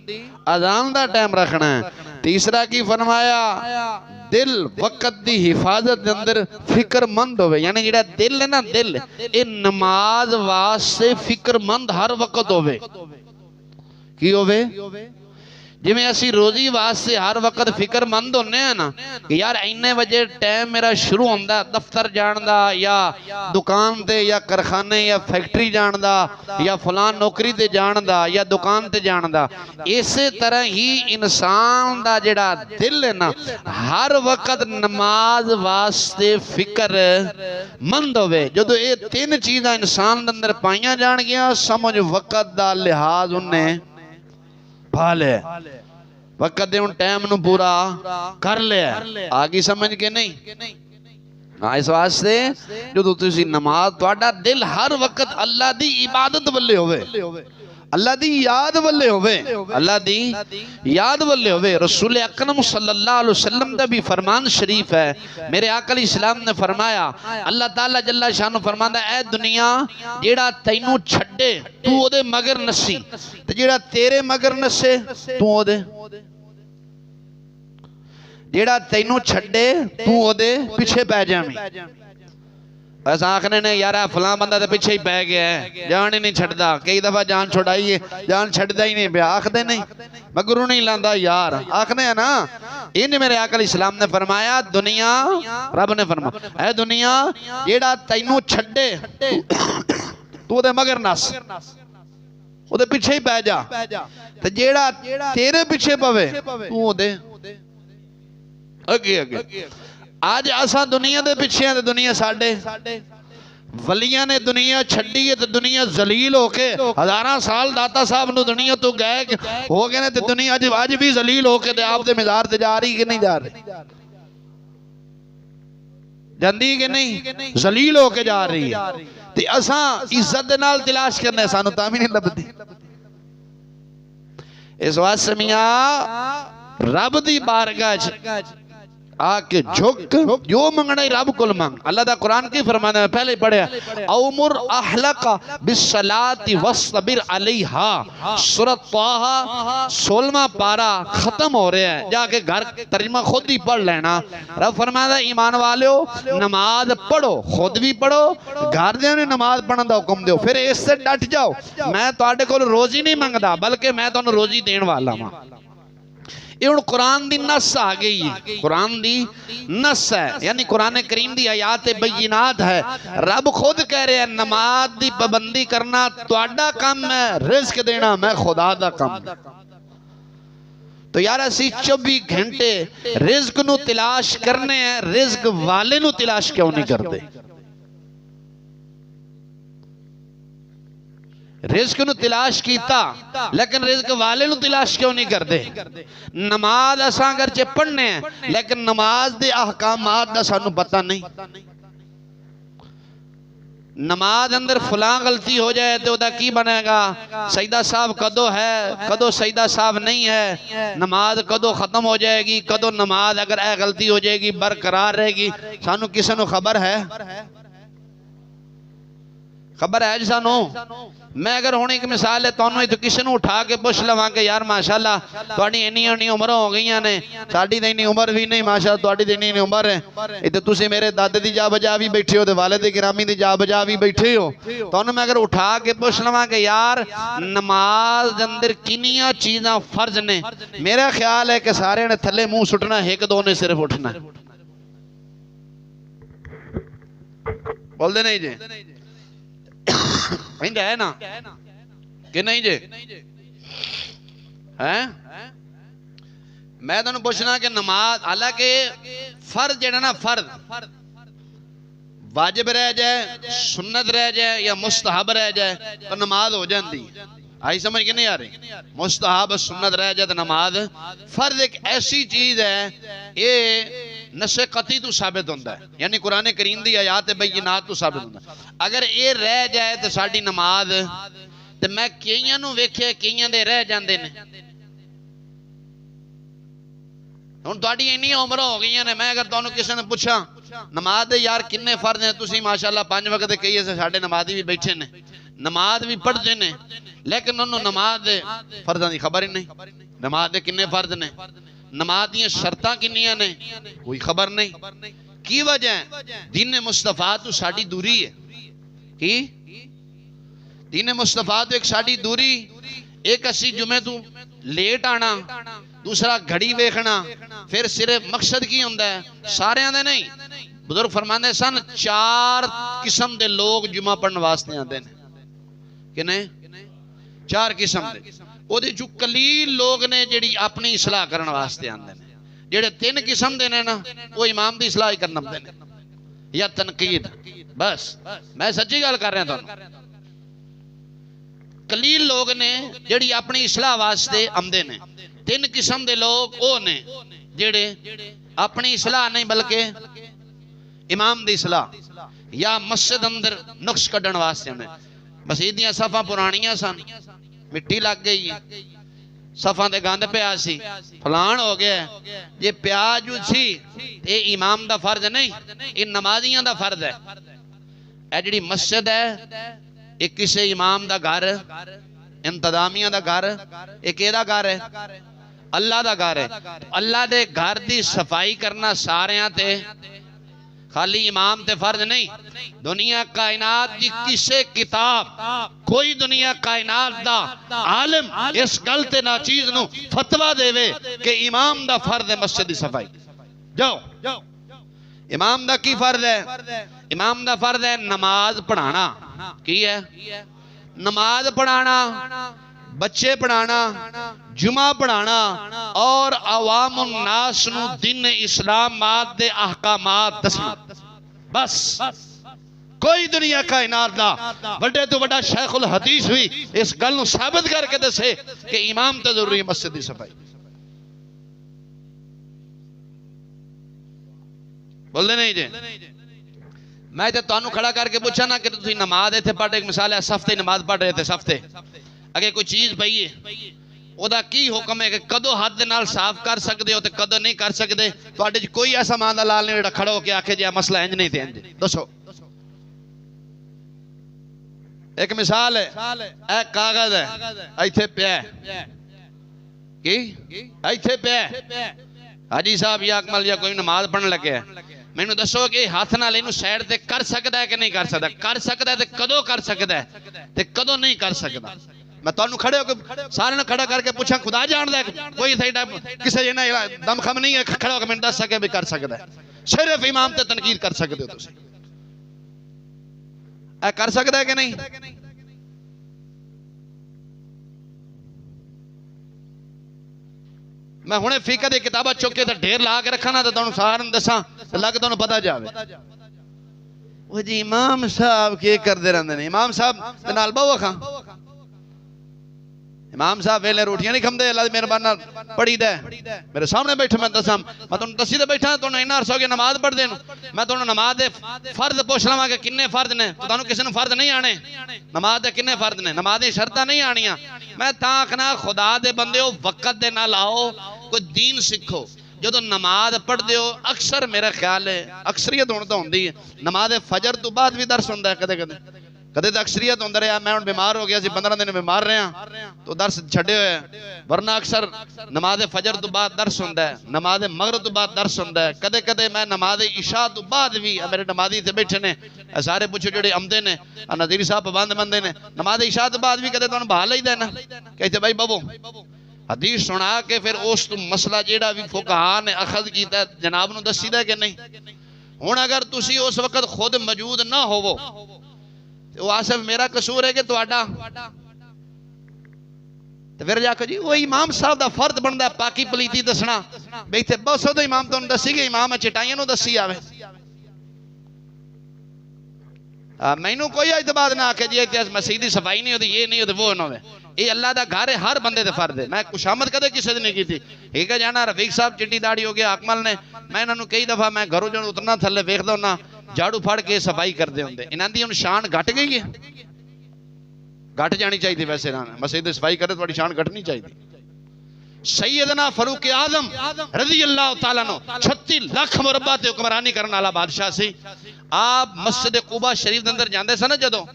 آزان دا ٹائم رکھنا ہے تیسرا کی فرمایا دل وقت دی حفاظت دے اندر فکر مند ہوئے یعنی جڑا دل ہے نا دل اے نماز واسطے فکر مند ہر وقت ہوئے کی ہوئے جی میں اسی روزی واسطے ہر وقت فکر مند ہونے ہیں نا کہ یار اینے وجہ ٹائم میرا شروع ہوندہ دفتر جاندہ یا دکان تے یا کرخانے یا فیکٹری جاندہ یا فلان نوکری تے جاندہ یا دکان تے جاندہ اسی طرح ہی انسان دا جڑا دل ہے نا ہر وقت نماز واسطے فکر مند ہوئے جو تو یہ 3 چیزاں انسان دے اندر پائیاں جان گیا سمجھ وقت دا لحاظ انہیں بھالے وقت دے ان ٹائم نو پورا کر لے آگی سمجھ کے نہیں اس واسطے جو تو تسی نماز توڑا دل ہر وقت اللہ دی عبادت والے ہوئے اللہ دی یاد والے ہوئے، اللہ دی یاد والے ہوئے۔ رسول اکرم صلی اللہ علیہ وسلم دا بھی فرمان شریف ہے، میرے آقا علیہ السلام نے فرمایا، اللہ تعالیٰ جل شانہ فرماندا اے دنیا جیڑا تینوں چھڈے تو او دے مگر نسی، تے جیڑا تیرے مگر نسے تو او دے، جیڑا تینوں چھڈے تو او دے پیچھے پہ جاویں۔ ایسا آخنے نے یارا فلاں بندہ تے پیچھے ہی پہ گیا ہے، جان ہی نہیں چھڑدا، کئی دفعہ جان چھڑائی ہے، جان چھڑدا ہی نہیں پیا، آخدے نہیں مگروں نہیں لاندا یار، آخنے ہیں نا۔ انہیں میرے آقا علیہ السلام نے فرمایا دنیا، رب نے فرمایا اے دنیا جیڑا تینوں چھڑے تو دے مگر نس، او دے پیچھے ہی پہ جا، تے جیڑا تیرے پیچھے پوے تو دے اگے اگے۔ آج آسا دنیا دے پیچھے ہیں، دنیا ساڑھے ولیاں نے دنیا چھڑی ہے، تو دنیا ذلیل ہو کے ہزاراں سال داتا صاحب نو دنیا تو گئے ہو گئے نے، تو دنیا آج بھی ذلیل ہو کے آپ دے مزار تے جا رہی کہ نہیں جا رہی، جاندی کہ نہیں، ذلیل ہو کے جا رہی ہے۔ تے اساں عزت دے نال تلاش کرنے سانو تاں بھی نہیں لبدی۔ اس واسطے میاں رب دی بارگاہ آکے جھک جو منگنا ہی رب کل مانگ۔ اللہ دا قرآن کی فرمانا ہے، پہلے پڑھے اومر احلق بالصلاۃ واصطبر علیہا، سورۃ طٰہٰ 16واں پارا ختم ہو رہا ہے، جا کے گھر ترجمہ خود ہی پڑھ لینا۔ رب فرمانا ہے ایمان والیو نماز پڑھو، خود بھی پڑھو، گھر دیاں نے نماز پڑھن دا حکم دیو، پھر اس سے ڈٹ جاؤ، میں تواڈے کول روزی نہیں منگدا بلکہ میں تانوں روزی دین والا ہاں۔ یہ ان قرآن دی نص آ گئی ہے، قرآن دی نص ہے، یعنی قرآن کریم دی آیات بینات ہے۔ رب خود کہہ رہے ہیں نماز دی پابندی کرنا تواڈا کام ہے، رزق دینا میں خدا دا کام ہے۔ تو یار اسی 24 گھنٹے رزق نو تلاش کرنے ہیں، رزق والے نو تلاش کیوں نہیں کرتے؟ رزق نو تلاش کیتا لیکن رزق والے نو تلاش کیوں نہیں کرتے؟ نماز اساں اگرچہ پڑھنے ہیں لیکن نماز دے احکامات دا سانو پتہ نہیں۔ نماز اندر فلاں غلطی ہو جائے تو دا کی بنے گا، سجدہ صاحب کدو ہے، کدو سجدہ صاحب نہیں ہے، نماز کدو ختم ہو جائے گی، کدو نماز اگر اے غلطی ہو جائے گی برقرار رہے گی، سانو کسی نو خبر ہے؟ خبر ہے جی سانو؟ میں اگر ہونے کی مثال ہے تو کسی نو اٹھا کے پوچھ لواں کہ یار ماشاءاللہ تواڈی اینی عمر ہو گئیاں نے، ساڈی تے اینی عمر بھی نہیں، ماشاءاللہ تواڈی تے اینی عمر ہے، اے تے تسی میرے دادے دی جا بجا بھی بیٹھے ہو تے والد گرامی دی جا بجا بھی بیٹھے ہو، تو میں اگر اٹھا کے پوچھ لواں کہ یار نماز دے اندر کنیاں چیزاں فرض نے، میرا خیال ہے کہ سارے نے تھلے منہ سٹنا، ایک دو نے صرف اٹھنا ہے۔ بول دے نہیں جی ہے نا کہ نہیں جے؟ میں تو پوچھنا کہ نماز حالانکہ فرض جڑا نا، فرض واجب رہ جائے، سنت رہ جائے یا مستحب رہ جائے تو نماز ہو جاندی، آئی سمجھ کے نہیں آ رہی؟ مستحب سنت رہ جائے تو نماز۔ فرض ایک ایسی چیز ہے یہ نص قطعی تو ثابت ہوتا ہے، یعنی قرآن کریم دی آیات بینات تو ثابت ہوتا ہے۔ اگر یہ رہ جائے تو ساڑی نماز، تو میں کئیاں نو ویکھے کئیاں دے رہ جاندے نے، ہن تواڈی اینی عمر ہو گئی نے، میں اگر تانوں کسی نے پوچھا نماز دے یار کنے فرض ہیں، تسی ماشاءاللہ 5 وقت کئی سے ساڈے نمازی بھی بیٹھے نے، نماز بھی پڑھتے نے، لیکن انہوں نماز دے فرضاں دی خبر ہی نہیں، نماز دے کنے فرض نے، نماز دیاں شرطاں کنیاں نے کوئی خبر نہیں۔ کی وجہ ہے؟ دین مصطفیٰ تو ساڑی دوری ہے، کی دین مصطفیٰ تو ایک ساڑی دوری، ایک اسی جمعہ تو لیٹ آنا، دوسرا گھڑی ویکھنا، پھر صرف مقصد کی ہوندہ ہے سارے آندے نہیں۔ بزرگ فرماندے سن 4 قسم دے لوگ جمعہ پڑھنے واسطے آندے ہیں، کہ نہیں 4 قسم دے، وہ دے جو قلیل لوگ نے جڑی اپنی اصلاح کرنے واسطے آندے ہیں، جڑے 3 قسم دے نے نا وہ امام دی اصلاح کرنا دے نے یا تنقید، بس میں سچی گل کر رہا ہوں۔ قلیل لوگ نے جڑی اپنی اصلاح واسطے آمدے نے، 3 قسم دے لوگ وہ نے جڑے اپنی اصلاح نہیں بلکہ امام دی اصلاح یا مسجد اندر نقص کڈن واسطے آمدے، بس ایدیاں صفحہ پرانیاں سن، مٹی لگ گئی ہے، صفاں دے گند پیا سی، فلان ہو گیا ہے، یہ پیاز جو سی یہ امام دا فرض نہیں، یہ نمازیاں دا فرض ہے۔ اے جڑی مسجد ہے یہ کسے امام دا گھر، انتظامیہ دا گھر، یہ کیدا گھر ہے؟ اللہ دا گھر ہے۔ اللہ دے گھر دی صفائی کرنا سارے تے خالی امام تے فرض نہیں، دنیا کائنات دی کسے کتاب کوئی دنیا کائنات دا عالم اس گلتے ناچیز نو فتوہ دے وے کہ امام دا فرض ہے مسجد دی صفائی۔ جاؤ امام دا کی فرض ہے؟ امام دا فرض ہے نماز پڑھانا۔ کی ہے؟ نماز پڑھانا، بچے پڑھانا، جمعہ پڑھانا اور عوام الناس نو دین اسلامات دے احکامات دسنا۔ بس کوئی دنیا کائنات دا بڑے تو بڑا شیخ الحدیث ہوئی اس گل نو ثابت کر کے دسے کہ امام تے ضروری ہے مسجد دی صفائی۔ بول دے نہیں جے؟ میں تے تانوں کھڑا کر کے پوچھا نا کہ تسی نماز ایتھے پڑھ، ایک مثال ہے صفتے نماز پڑھ رہے تھے، صفتے اگر کوئی چیز پئی ہے او دا کی حکم ہے کہ کدو ہاتھ دے نال صاف کر سکدے ہو تے کدو نہیں کر سکدے؟ تواڈے کوئی ایسا مان دا لال نہیں جڑا کھڑا ہو کے آکھے جی مسئلہ انج نہیں تے انج دسو۔ ایک مثال ہے، اے کاغذ ہے ایتھے پیا ہے، کی ایتھے پیا ہے، حاجی صاحب یا اکمل یا کوئی نماز پڑھن لگے ہے، میں نے دسو کہ ہاتھ نال اینو سائیڈ تے کر سکدا ہے کہ نہیں کر سکدا؟ کر سکدا ہے تے کدو کر سکدا ہے تے کدو نہیں کر سکدا؟ میں تانوں کھڑے ہو کے سارے نے کھڑا کر کے پوچھا خدا جاندا ہے کوئی سائیڈ کسے جنا دم خم نہیں ہے کھڑا ہو کے میں دس سکے بھی کر سکدا ہے؟ صرف امام تے تنقید کر سکدے ہو تسی، اے کر سکدا ہے کہ نہیں؟ میں ہونے فقہ دے کتابہ چکے تے ڈھیر لا کے رکھنا تے تانوں سارے دساں اللہ کے تانوں پتہ جاوے۔ وہ جی امام صاحب کی کر دے رہندے نے، امام صاحب تے نال بہو کھاں، امام صاحب ویلے روٹیاں نہیں کھمدے، اللہ دی مہربانی نال پڑھی دے میرے سامنے بیٹھے میں دساں، میں تانوں دسی تے بیٹھا تانوں انہاں عرصہ ہو گیا نماز پڑھ دے، میں تانوں نماز دے فرض پوچھ لواں کہ کنے فرض نے، تانوں کسے نوں فرض نہیں آنے؟ نماز دے کنے فرض نے؟ نماز دی شرطاں نہیں آنیاں۔ میں تاں آکھنا خدا دے بندیو وقت دے نال آؤ، کوئی دین سکھو۔ جدو نماز پڑھ دیو اکثر میرا خیال ہے اکثریت ہونے تو ہوندی ہے نماز فجر تو بعد بھی درس ہوندہ ہے، کدے کدے کدے تو اکثریت ہوندہ رہا، میں بیمار ہو گیا سی 15 دن بیمار رہا تو درس چھڑے ہوئے، ورنہ اکثر نماز فجر تو بعد درس ہوندہ ہے، نماز مغرب تو بعد درس ہوندہ ہے، کدے کدے میں نماز عشاء تو بعد بھی میرے نمازی تھے بیٹھے نے سارے پوچھو جڑے عمدے نے نظیر صاحب پابند بندے نے نماز عشاء تو بعد بھی کدے تو بحال ہی دینا کہتے بھائی بابو حدیث سنا کے پھر اس تو مسئلہ جیڑا بھی فقہاء نے اخذ کیتا ہے جناب نو دسی دا کہ نہیں؟ ہون اگر تسی اس وقت خود موجود نہ ہوو تو آصف میرا قصور ہے کہ تو آڈا تو پھر جا کہ جی وہ امام صاحب دا فرد بندہ پاکی پلیتی دسنا بیٹھے بہت سو دا امام تو دسی گے امام چٹائیاں نو دسی آوے میں نو کوئی اعتبار نہ آکے جی مسیح صفائی نہیں ہوتی یہ نہیں ہوتی وہ نہ ہوئے یہ اللہ دا گھر ہے ہر بندے دے فرد ہے میں کشامت کدے کسی دے نہیں کی تھی ایک جانا رفیق صاحب چٹی داڑی ہو گیا اکمل نے میں انہوں کئی دفعہ میں گھروں جو اتنا تھلے ویکھ دا ہونا جھاڑو پھڑ کے صفائی کر دے ہوندے انہاں دی ان شان گھٹ گئی ہے گھٹ جانی چاہیے تھی ویسے مسجد صفائی کرے تو بڑی شان گھٹنی چاہیے تھی سیدنا فاروق اعظم رضی اللہ تعالیٰ نو 36 لاکھ مربع تے حکمرانی کرنے والا بادشاہ سی آپ مسجد قباء شریف دے اندر جاندے سن جدوں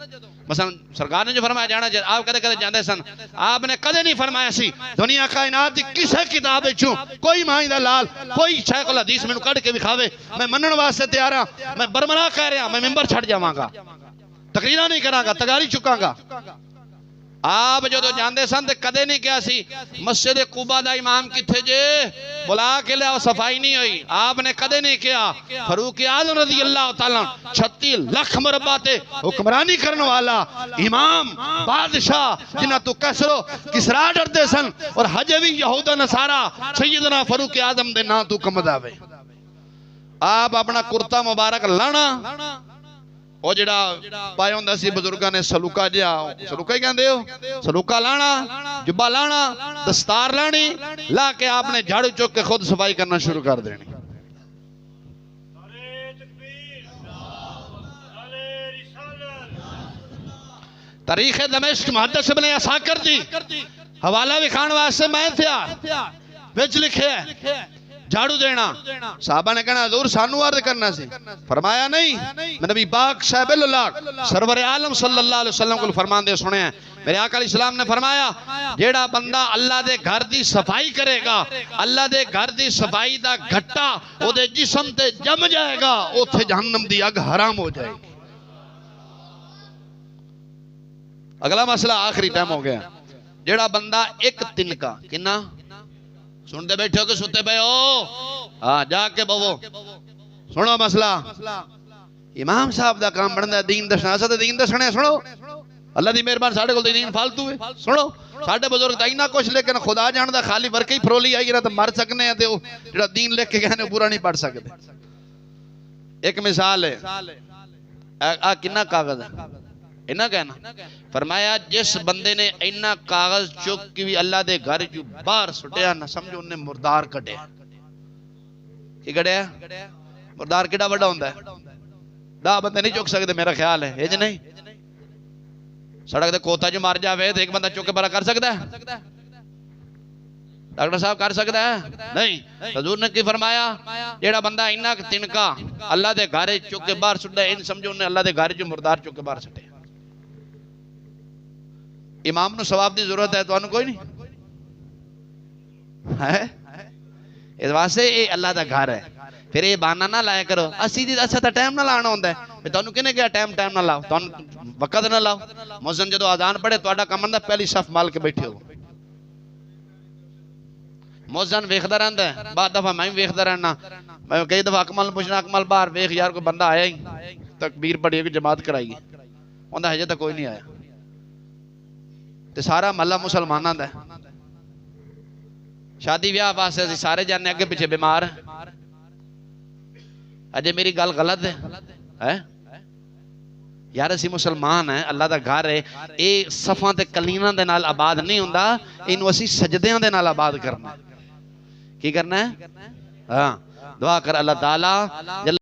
مثلا سرکار نے جو فرمایا جانا آپ کدے کدے جاندے سن آپ نے کدے نہیں فرمایا سی دنیا کائنات دی کسے کتاب وچوں کوئی مائی دا لال کوئی شیخ الحدیث مینوں کڈ کے دکھاوے میں منن واسطے تیار ہاں میں برملا کہہ رہا میں ممبر چھڈ جاواں گا تقریراں نہیں کراں گا تگاری چکاں گا آپ جو جاندے سن تے کدے نہیں کیا سی مسجد قباء دا امام کتھے جے بلا کے لے صفائی نہیں ہوئی آپ نے کدے نہیں کیا فاروق اعظم رضی اللہ تعالیٰ 36 لاکھ مربع تے حکمرانی کرنے والا امام بادشاہ جنہ تو کسرو کسرا ڈردے سن اور حجوی یہودہ نصارہ سیدنا فاروق اعظم دے نا تو کمداوے آپ اپنا کرتا مبارک لانا وہ جڑا پایا ہوندہ سی بزرگاں نے سلوکہ جا سلوکہ ہی کہندے ہو سلوکہ لانا جبہ لانا دستار لانی لا کے آپ نے جھاڑو چوک کے خود صفائی کرنا شروع کر دینی تاریخ دمشق محدث ابن عساکر دی حوالہ بھی کھان واسطے میں تھیا وچ لکھے ہے جھاڑو دینا. صحابہ نے کہنا حضور سانو عرض کرنا سی. فرمایا نہیں، میں نبی پاک صاحب اللہ سرور عالم صلی اللہ علیہ وسلم کو فرمان دے سنے ہیں. میرے آقا علیہ السلام نے فرمایا جیڑا بندہ اللہ دے گھر دی صفائی کرے گا، اللہ دے گھر دی صفائی دا گھٹا او دے جسم تے جم جائے گا، اوتھے جہنم دی اگ حرام ہو جائے گی. اگلا مسئلہ آخری ٹائم ہو گیا. جیڑا بندہ ایک تنکا کنا سنتے بیٹھے ہو کہ ستے پہ ہو، ہاں جا کے بہو سنو مسئلہ. امام صاحب دا کام بڑھنا ہے دین دسنا. اسا تے دین دسنے سنو، اللہ دی مہربان ساڈے کول تے دین فالتو ہے. سنو ساڈے بزرگ تے نہ کچھ، لیکن خدا جاندا خالی ورکے ہی پھرولی آئی نہ تے مر سکنے ہیں تے او جڑا دین لکھ کے کہنے پورا نہیں پڑھ سکتے. ایک مثال ہے، آ کنا کاغذ ہے اینا کہنا. فرمایا جس بندے نے اینا کاغذ چک کی بھی اللہ دے گھر جو باہر سٹیا نہ سمجھو انہیں مردار کٹے. کی کٹے مردار کیڑا بڑا ہوندہ ہے؟ 10 بندے نہیں چک سکتے میرا خیال ہے. یہ جی نہیں سڑک دے کوتا جو مار جاوے تو ایک بندہ چک کے بڑا کر سکتا ہے؟ ڈاکٹر صاحب کر سکتا ہے؟ نہیں. حضور نے کی فرمایا جیڑا بندہ اینا تنکا اللہ دے گھر چک کے باہر سٹا ہے، ان سمجھو انہیں اللہ دے گھر جو مردار چک کے باہر سٹے. امام نو ثواب دی ضرورت ہے تو انہوں کوئی نہیں ہے. اس واسطے یہ اللہ دا گھر ہے. پھر یہ بانا نہ لایا کرو اسی دی اچھا تا ٹائم نہ لانا ہوندہ ہے. تو انہوں کہنے گیا ٹائم نہ لاؤ، تو وقت نہ لاؤ. مؤذن جدو آذان پڑھے تو اڈا کمندہ پہلی صف مال کے بیٹھے ہو. مؤذن ویکھدا رہندا ہے، بعد دفعہ میں ویکھدا رہنا. میں کئی دفعہ اکمل پوچھنا اکمل باہر ویکھ یار کوئی بندہ آیا ہی تکبیر پڑھی کہ جماعت کرائی گی. اوندا ہجے تک کوئی نہیں آیا. تے سارا محلہ مسلماناں دا ہے. شادی بیاہ واسطے اسی سارے جانے اگے پیچھے بیمار ہیں. اجے میری گل غلط ہے یار اسی مسلمان ہیں، اللہ دا گھر ہے. اے صفاں تے کلیناں دے نال آباد نہیں ہوندا، اینو اسی سجدیاں دے نال آباد کرنا. کی کرنا ہے؟ ہاں دعا کر اللہ تعالی